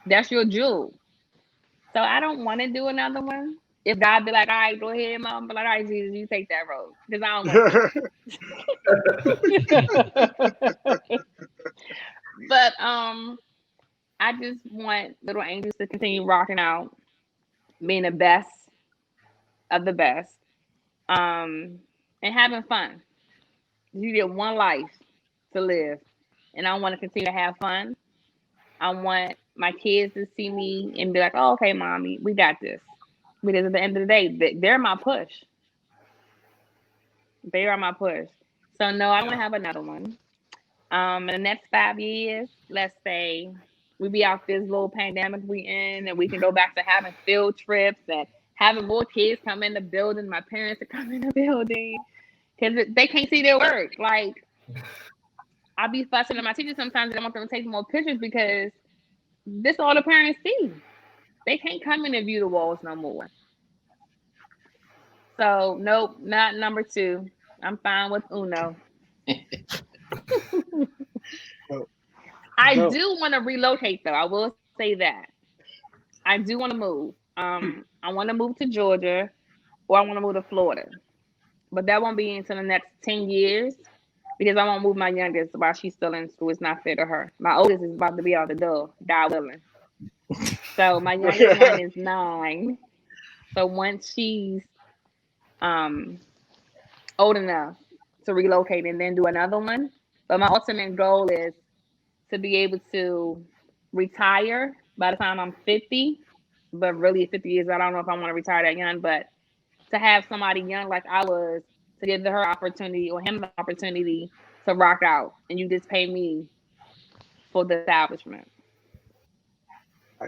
That's your jewel. So I don't want to do another one. If God be like, all right, go ahead, mom, be like, all right, Jesus, you take that road. Because I don't want to. But I just want Little Angels to continue rocking out, being the best of the best, and having fun. You get one life to live, and I want to continue to have fun. I want my kids to see me and be like, "Oh, okay, mommy, we got this." Because at the end of the day, they're my push. They are my push. So no, I want to have another one. In the next 5 years, let's say we be out this little pandemic we in, and we can go back to having field trips and having more kids come in the building. My parents to come in the building because they can't see their work. Like I be fussing at my teachers sometimes. I want them to take more pictures because this all the parents see. They can't come in and view the walls no more. So nope, not number 2. I'm fine with Uno. I do want to relocate though. I will say that. I do want to move. I want to move to Georgia or I want to move to Florida. But that won't be until the next 10 years because I won't move my youngest while she's still in school. It's not fair to her. My oldest is about to be out the door, God willing. So my youngest one is 9. So once she's old enough to relocate and then do another one. But my ultimate goal is to be able to retire by the time I'm 50. But really, at 50 years, I don't know if I want to retire that young. But to have somebody young like I was, to give her opportunity or him the opportunity to rock out, and you just pay me for the establishment.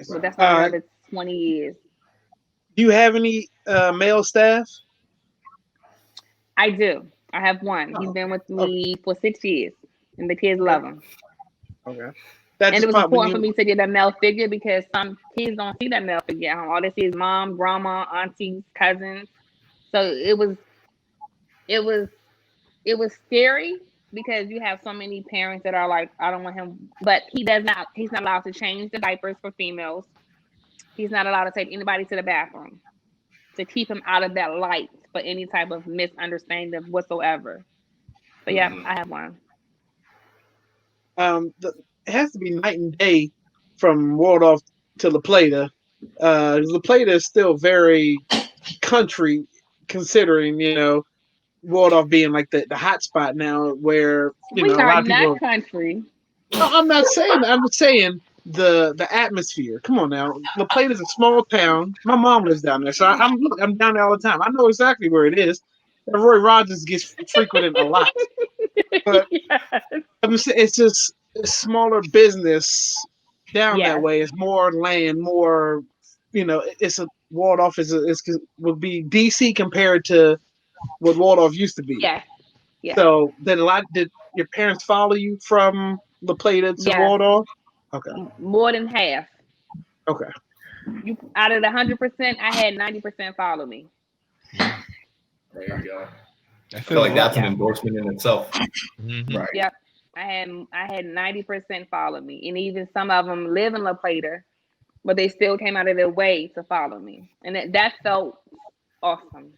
So that's another 20 years. Do you have any male staff? I do. I have one. He's been with me for 6 years, and the kids love him. Okay. And it was important for me to get a male figure because some kids don't see that male figure at home. All they see is mom, grandma, aunties, cousins. So it was scary because you have so many parents that are like, I don't want him, but he's not allowed to change the diapers for females. He's not allowed to take anybody to the bathroom to keep him out of that light for any type of misunderstanding of whatsoever. But yeah, I have one. It has to be night and day from Waldorf to La Plata. La Plata is still very country, considering Waldorf being like the hot spot now, where we a lot of people. Not country. No, I'm not saying that. I'm just saying the atmosphere. Come on now, La Plata is a small town. My mom lives down there, so I'm down there all the time. I know exactly where it is. Roy Rogers gets frequented a lot, but yes. I'm saying it's just a smaller business down that way. It's more land, more. It's a Waldorf would be DC compared to what Waldorf used to be. Yeah. So did your parents follow you from La Plata to Waldorf? Okay. More than half. Okay. You out of the 100%, I had 90% follow me. There you go. I feel like that's an endorsement in itself. Mm-hmm. Right. Yep. I had 90% follow me, and even some of them live in La Plata, but they still came out of their way to follow me, and that felt awesome.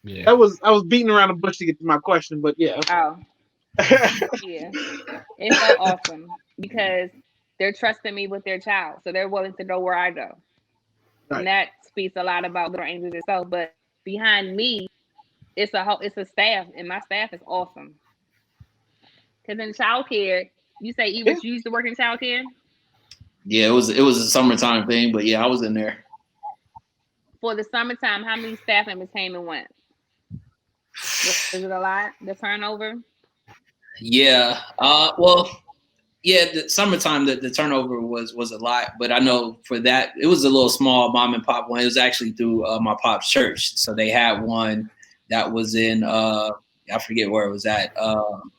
Yeah. I was beating around the bush to get to my question, but yeah. Okay. Oh. Yeah. It felt awesome because they're trusting me with their child, so they're willing to go where I go. Right. And that speaks a lot about Little Angels itself. But behind me, it's a staff, and my staff is awesome. Because in childcare, you say you used to work in childcare? Yeah, it was a summertime thing, but yeah, I was in there. For the summertime, how many staff members came and went? Was it a lot? The turnover? Yeah. Well, yeah, the summertime the turnover was a lot, but I know for that it was a little small mom and pop one. It was actually through my pop's church, so they had one that was in I forget where it was at. I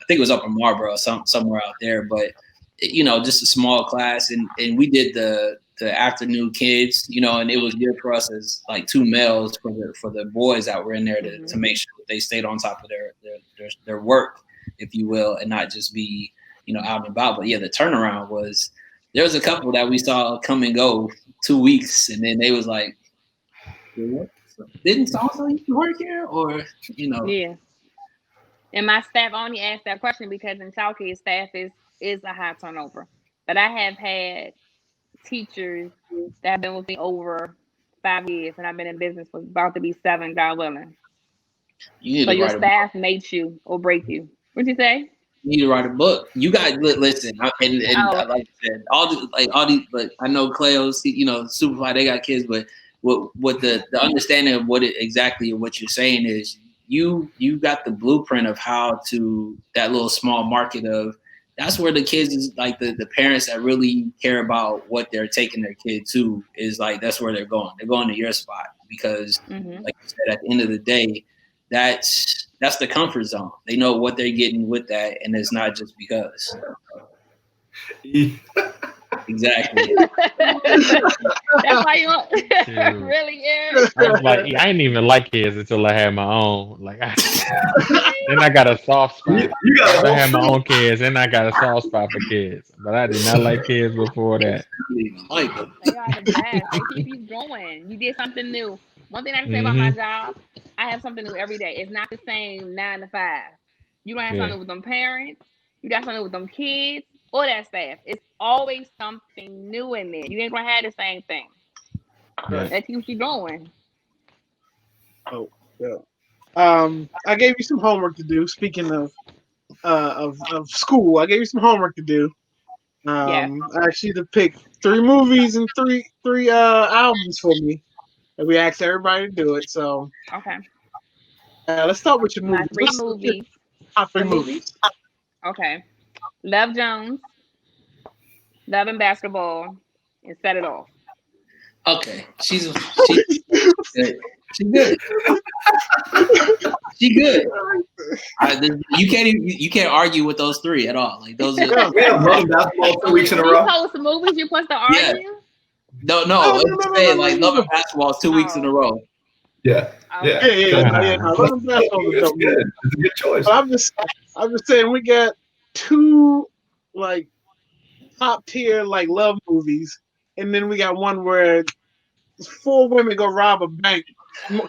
think it was up in Marlboro, somewhere out there. But just a small class, and we did the afternoon kids, and it was good for us as like 2 males for the boys that were in there to make sure that they stayed on top of their work. if you will, and not just be, out and about. But yeah, the turnaround was, there was a couple that we saw come and go 2 weeks, and then they was like, what? Didn't so-and-so used to work here? Or, Yeah. And my staff only asked that question because in childcare, staff is a high turnover. But I have had teachers that have been with me over 5 years, and I've been in business for about to be 7, God willing. So your staff makes you or break you. What'd you say? You need to write a book. You guys listen, and like I said, all these, like I know Cleo's, Superfly, they got kids, but what the understanding of exactly what you're saying is, you got the blueprint of how to that little small market of. That's where the kids is like the parents that really care about what they're taking their kid to is like, that's where they're going. They're going to your spot because, like you said, at the end of the day, that's the comfort zone. They know what they're getting with that, and it's not just because. Exactly. That's why you really is. I was like, I didn't even like kids until I had my own. Like, then I got a soft spot. I had my own kids, and I got a soft spot for kids. But I did not like kids before that. They are the best. They keep you going. You did something new. One thing I can say about my job, I have something new every day. It's not the same 9 to 5. You don't have something with them parents. You got something with them kids or that staff. It's always something new in there. You ain't gonna have the same thing. Yeah. That keeps you going. Oh, yeah. I gave you some homework to do. Speaking of school, I gave you some homework to do. I asked you to pick 3 movies and three albums for me, and we asked everybody to do it. So okay, let's start with your movies. My 3 movies. Top 3 movies. Okay, Love Jones, Love and Basketball, and Set It Off. Okay, she's good. She good. She good. You can't argue with those 3 at all. Like those are. We have Love and Basketball 2 weeks in a row. You post movies, you supposed to argue. Yeah. No. I'm saying like Love and Basketball 2 weeks in a row. Yeah. Yeah. Love and Basketball is good. It's a good choice. I'm just saying we got 2 like top tier like love movies, and then we got one where 4 women go rob a bank,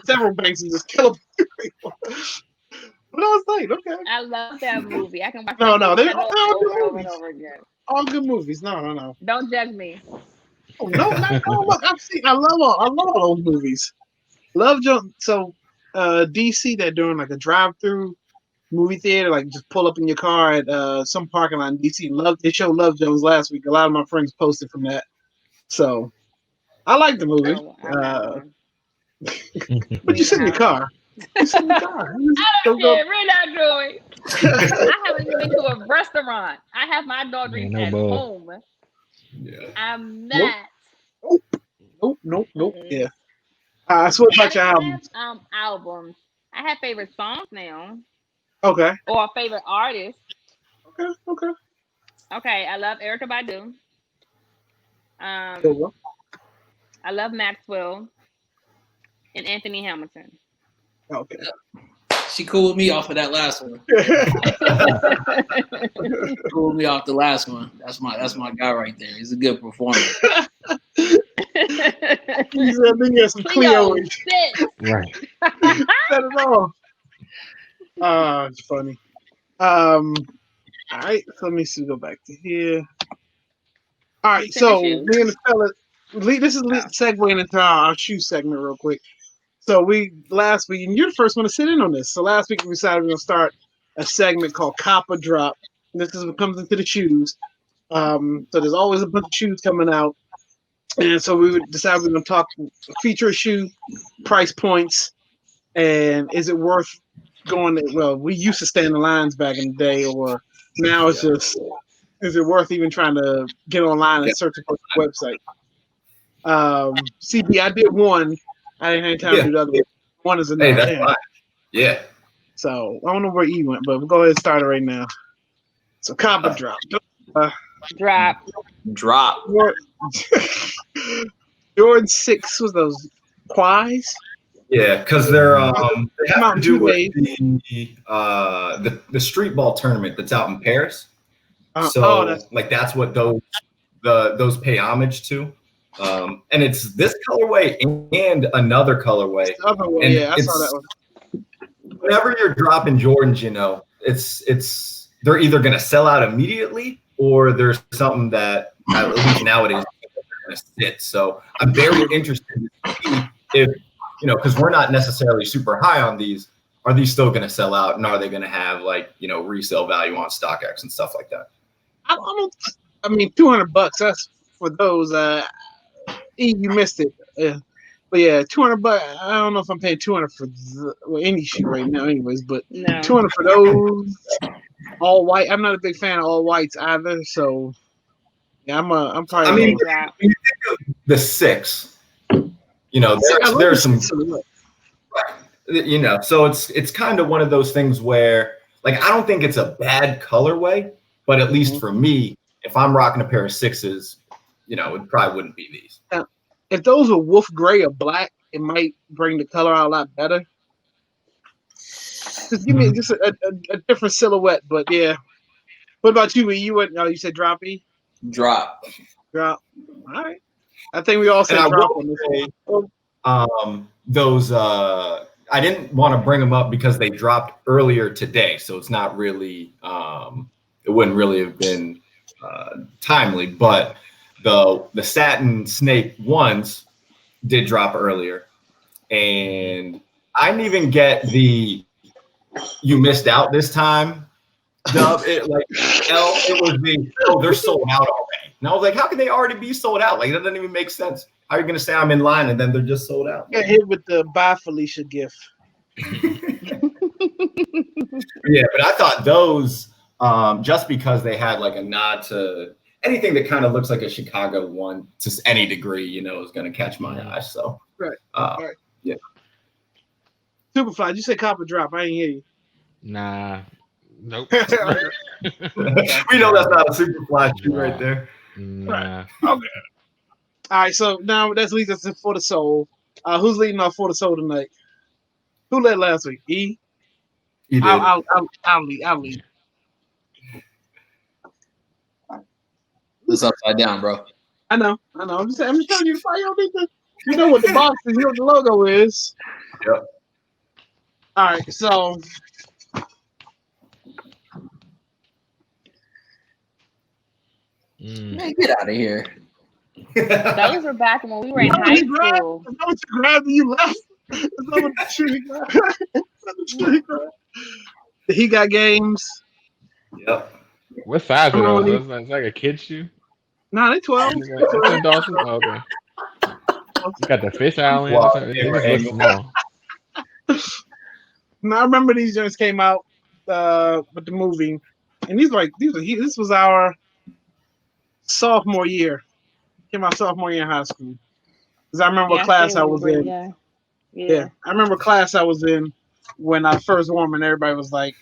several banks, and just kill people. But I was like, okay. I love that movie. I can watch they're all good over movies. and over again. All good movies. No. Don't judge me. Oh, no. Look, I love all those movies. Love Jones. So, DC, they're doing like a drive-through movie theater, like just pull up in your car at some parking lot in DC. They showed Love Jones last week. A lot of my friends posted from that. So, I like the movie. But you sit in your car. You sit in your car. I don't care. We're not doing. I haven't even been to a restaurant. I have my daughter at home. Yeah. I'm not. Nope. Yeah. So what about your albums? Albums. I have favorite songs now. Okay. Or a favorite artist. Okay. Okay, I love Erykah Badu. I love Maxwell and Anthony Hamilton. Okay. She cool with me off of that last one. Cool with me off the last one. That's my guy right there. He's a good performer. He's some Cleo. Right. Set it off. It's funny. All right. So let me see. Go back to here. All right. So me and the fella, this is segueing into our shoe segment real quick. So last week, and you're the first one to sit in on this. So last week we decided we're gonna start a segment called Copper Drop. And this is what comes into the shoes. So there's always a bunch of shoes coming out. And so we decided we're gonna talk feature a shoe, price points, and is it worth going there? Well, we used to stay in the lines back in the day, or now it's just, is it worth even trying to get online and search for the website? CB, I did one. I didn't have time to do the other one. One is enough. Hey, that's fine. Yeah. So I don't know where E went, but we'll go ahead and start it right now. So Copper Drop. Drop. Jordan 6 was those Quais. Yeah, because they have to do with the street ball tournament that's out in Paris. Like that's what those pay homage to. And it's this colorway and another colorway. And yeah, I saw that one. Whenever you're dropping Jordans, you know, it's they're either gonna sell out immediately or there's something that at least nowadays they're gonna sit. So I'm very interested to see if, you know, because we're not necessarily super high on these. Are these still going to sell out, and are they going to have, like, you know, resale value on StockX and stuff like that? I mean, $200. That's for those. You missed it. But yeah, $200. I don't know if I'm paying $200 for any shoe right now, anyways. But No. $200 for those all white. I'm not a big fan of all whites either. So yeah, I'm probably. I mean, when you think of the 6. You know, there's some, you know, so it's kind of one of those things where, like, I don't think it's a bad colorway, but at least for me, if I'm rocking a pair of 6s, you know, it probably wouldn't be these. If those were wolf gray or black, it might bring the color out a lot better. Just give me just a different silhouette, but yeah. What about you? You said droppy? Drop. All right. I think we all said drop on this one. Those I didn't want to bring them up because they dropped earlier today, so it's not really it wouldn't really have been timely. But the satin snake ones did drop earlier, and I didn't even get the "you missed out this time" dub. It was they're sold out already. And I was like, how can they already be sold out? Like, that doesn't even make sense. How are you going to say I'm in line and then they're just sold out? Get hit with the "Bye Felicia" gift. Yeah, but I thought those, just because they had like a nod to anything that kind of looks like a Chicago one to any degree, you know, is going to catch my eye. So, right. Yeah. Superfly, did you say copper drop? I didn't hear you. Nah. Nope. We know that's not a Superfly shoe right there. Nah. Okay. All right, so now that leads us to For the Soul. Who's leading off For the Soul tonight? Who led last week? E? He did. I'll lead. It's upside down, bro. I know. I'm just telling you, you don't need to, you know what the box is, you know what the logo is. Yep. All right, so Man, get out of here. Those were back when we were in high school. Is that what you grabbed and you left? Is that what the shoe grabbed? He got games. Yep. What size are those? It's like a kid's shoe? Nah, they 12. It's adults? Oh, okay. You got the fish island. Wow. They just look small. Now I remember these joints came out with the movie, and this was our sophomore year. Came out sophomore year in high school. Because I remember what class I was in. Yeah. I remember class I was in when I first wore them, and everybody was like,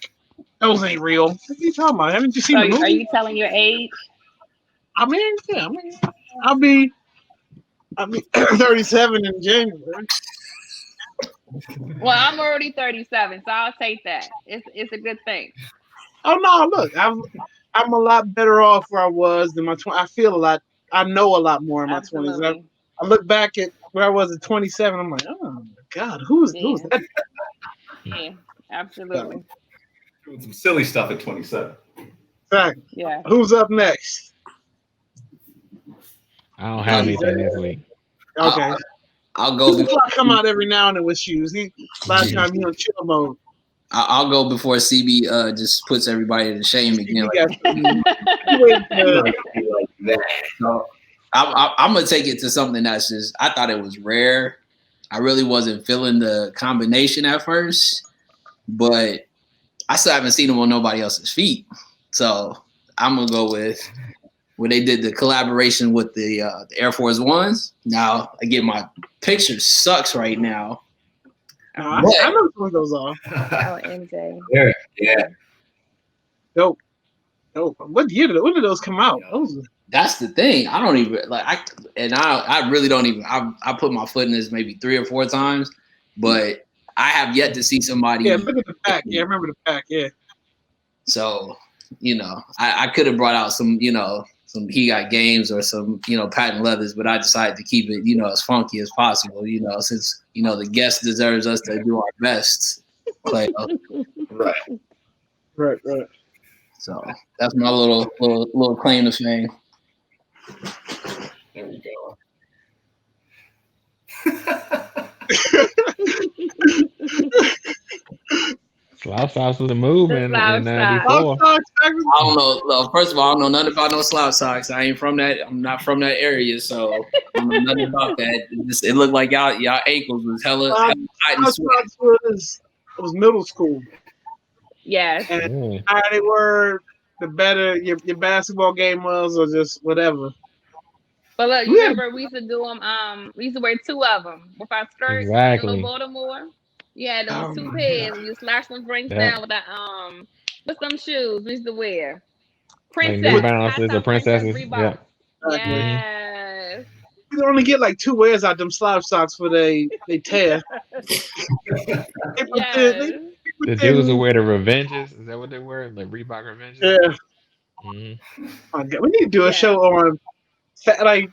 "Those ain't real." What are you talking about? Haven't you seen the movie? Are you telling your age? I mean, yeah. I'll be 37 in January. Well, I'm already 37, so I'll take that. It's a good thing. Oh no! Look, I'm a lot better off where I was in my 20s. I feel a lot. I know a lot more in my 20s. I look back at where I was at 27. I'm like, oh my God, who's that? Yeah, absolutely. Doing some silly stuff at 27. Fact. Yeah. Who's up next? I don't have anything this week. Okay. I'll go. I come out every now and then with shoes. Last time he on chill mode. I'll go before CB just puts everybody to shame again. So I'm gonna take it to something that's just. I thought it was rare. I really wasn't feeling the combination at first, but I still haven't seen them on nobody else's feet. So I'm gonna go with when they did the collaboration with the Air Force Ones. Now again, my picture sucks right now. I know what those are. Oh, MJ. Yeah. Dope. What year did those come out? That's the thing. I don't even I really don't even. I put my foot in this maybe 3 or 4 times, but I have yet to see somebody. Yeah, look at the pack. Yeah, I remember the pack. Yeah. So, I could have brought out some, some He Got Games or some, patent leathers, but I decided to keep it, as funky as possible, since, the guest deserves us to do our best. Clay. Right. Right. So that's my little claim to fame. There we go. Slouch socks was a movement in Slouch '94. I don't know. First of all, I don't know nothing about no slouch socks. I ain't from that. I'm not from that area, so I don't know nothing about that. It looked like y'all ankles was hella tight and sweat. It was middle school. Yes. And how they were, the better your basketball game was, or just whatever. But look, you remember we used to do them. We used to wear two of them with our skirts. Exactly. In Baltimore. Yeah, those two pairs. You slash them drinks down with that with some shoes we used to wear. Princess. Like New Balances or Princesses. Reebok. Yeah. Yes. You can only get like 2 wears out them slouch socks for they tear. Yes. The dudes who wear the Revenges, is that what they wear? Like Reebok Revenges? Yeah. Mm-hmm. We need to do a show on like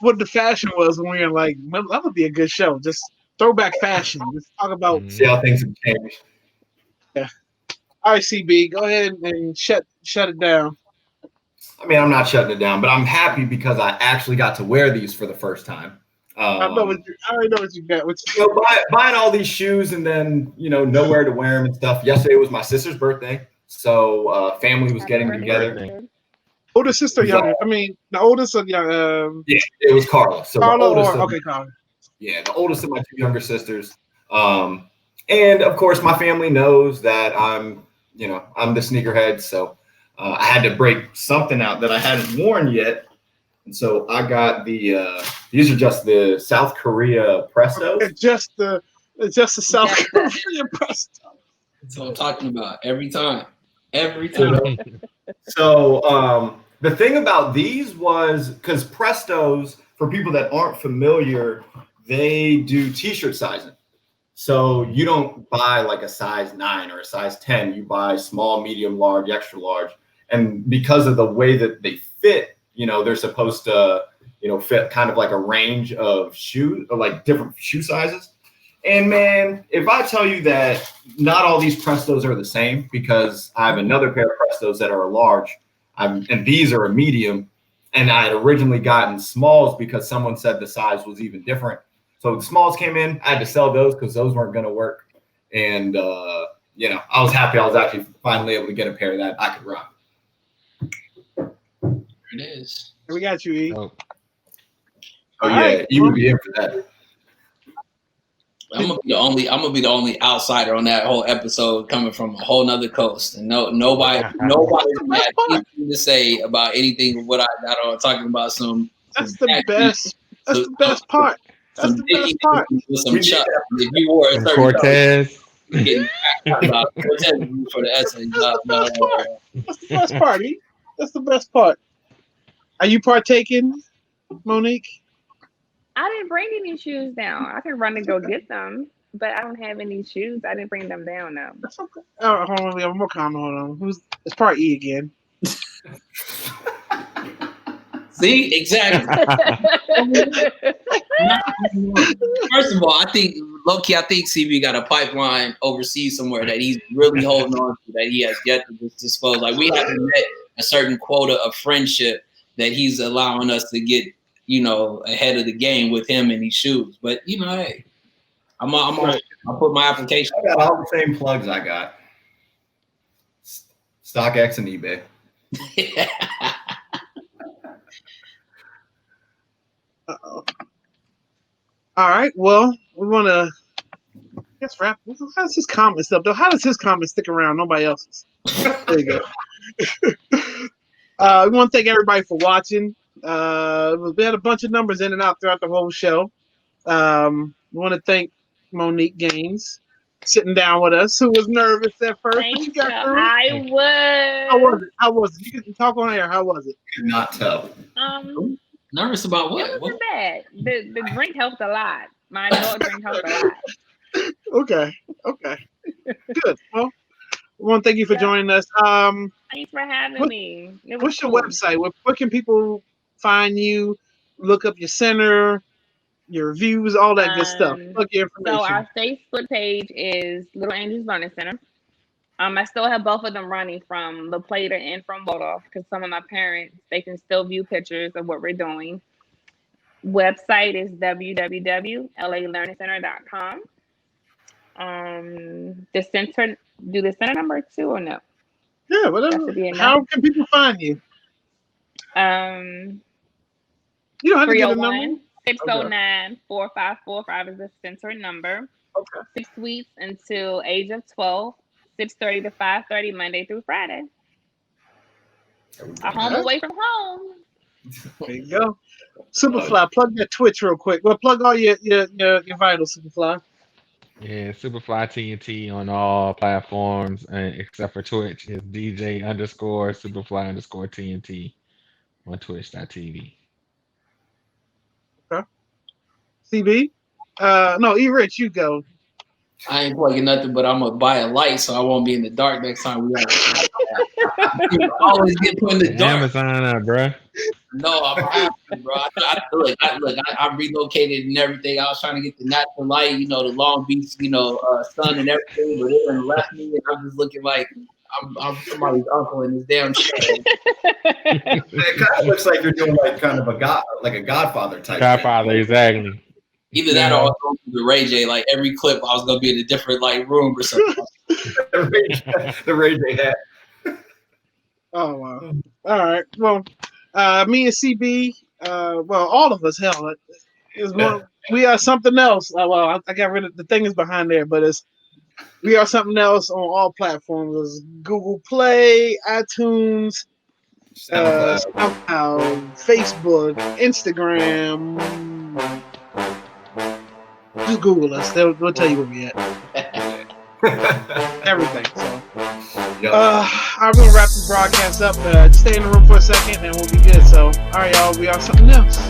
what the fashion was when we were like, that would be a good show. Just throwback fashion. Just talk about See how things have changed. Yeah. All right, CB, go ahead and shut it down. I mean, I'm not shutting it down, but I'm happy because I actually got to wear these for the first time. I already know what you got. Buying all these shoes and then nowhere to wear them and stuff. Yesterday was my sister's birthday, so family was getting together. Older sister, younger. I mean, the oldest of young. Yeah, it was Carla. So Carla, Carla. Yeah, the oldest of my 2 younger sisters. And of course, my family knows that I'm the sneakerhead. So I had to break something out that I hadn't worn yet. And so I got these are just the South Korea Prestos. It's just the South Korea Presto. That's what I'm talking about every time. So the thing about these was because Prestos, for people that aren't familiar, they do t-shirt sizing. So you don't buy like a size 9 or a size 10. You buy small, medium, large, extra large. And because of the way that they fit, they're supposed to, fit kind of like a range of shoes or like different shoe sizes. And man, if I tell you that not all these Prestos are the same, because I have another pair of Prestos that are a large, and these are a medium, and I had originally gotten smalls because someone said the size was even different. So the smalls came in, I had to sell those because those weren't going to work. And, I was happy I was actually finally able to get a pair that I could rock. There it is. We got you, E. Oh yeah, right. You would be in for that. I'm gonna be the only outsider on that whole episode, coming from a whole nother coast, and nobody had anything to say about anything. What I got on talking about That's the best. That's the best part. That's the best part. Some Chuck. If you wore a certain Cortez. About Cortez for the essay. That's the best part. E. That's the best part. Are you partaking, Monique? I didn't bring any shoes down. I can run and go get them, but I don't have any shoes. I didn't bring them down though. That's okay. Oh, hold on, we have more comment. Hold on. It's part E again. See, exactly. First of all, I think CB got a pipeline overseas somewhere that he's really holding on to, that he has yet to dispose. Like, we haven't met a certain quota of friendship that he's allowing us to get, ahead of the game with him in these shoes. But hey, I'll put my application. I got all the same plugs I got. StockX and eBay. Uh-oh. All right. Well, we want to wrap. How's his comment stuff though? How does his comment stick around? Nobody else's. There you go. We want to thank everybody for watching. We had a bunch of numbers in and out throughout the whole show. We want to thank Monique Gaines sitting down with us, who was nervous at first. Thank you. I was. How was it? You can talk on air. How was it? Could not tell. Nervous about what? It wasn't bad. The drink helped a lot. My adult drink helped a lot. Okay. Good. Well, I want to thank you for joining us. Thanks for having me. What's your website? Where can people find you? Look up your center, your reviews, all that good stuff. Plug your information. So our Facebook page is Little Angels Learning Center. I still have both of them running from La Plata and from Waldorf because some of my parents, they can still view pictures of what we're doing. Website is www.lalearningcenter.com. The center, do the center number 2 or no? Yeah, whatever. How can people find you? You don't have to get a number. 609-4545 is the center number. Okay. 6 weeks until age of 12, 6:30 to 5:30, Monday through Friday. A home away from home. There you go. Superfly, plug that Twitch real quick. Well, plug all your vitals, Superfly. Yeah, Superfly TNT on all platforms except for Twitch. Is DJ_Superfly_TNT on Twitch.tv. Okay. CB? No, E Rich, you go. I ain't plugging nothing, but I'm gonna buy a light so I won't be in the dark next time we always get put in the dark. Amazon, bro. No, I'm happy, bro. I relocated and everything. I was trying to get the natural light, the Long Beach, sun and everything, but it done left me, and I'm just looking like I'm somebody's uncle in this damn shit. It kind of looks like you're doing like kind of a Godfather type. Godfather, thing. Exactly. Either that or I was going through the Ray J. Like every clip, I was gonna be in a different room or something. the Ray J hat. Oh wow! All right. Well, me and CB, all of us. Hell, we are something else. I got rid of the thing is behind there, but we are something else on all platforms. It's Google Play, iTunes, SoundCloud, Facebook, Instagram. Just Google us. They'll tell you where we at. Everything. So, I'm gonna wrap this broadcast up. Just stay in the room for a second, and we'll be good. So, all right, y'all. We are something else.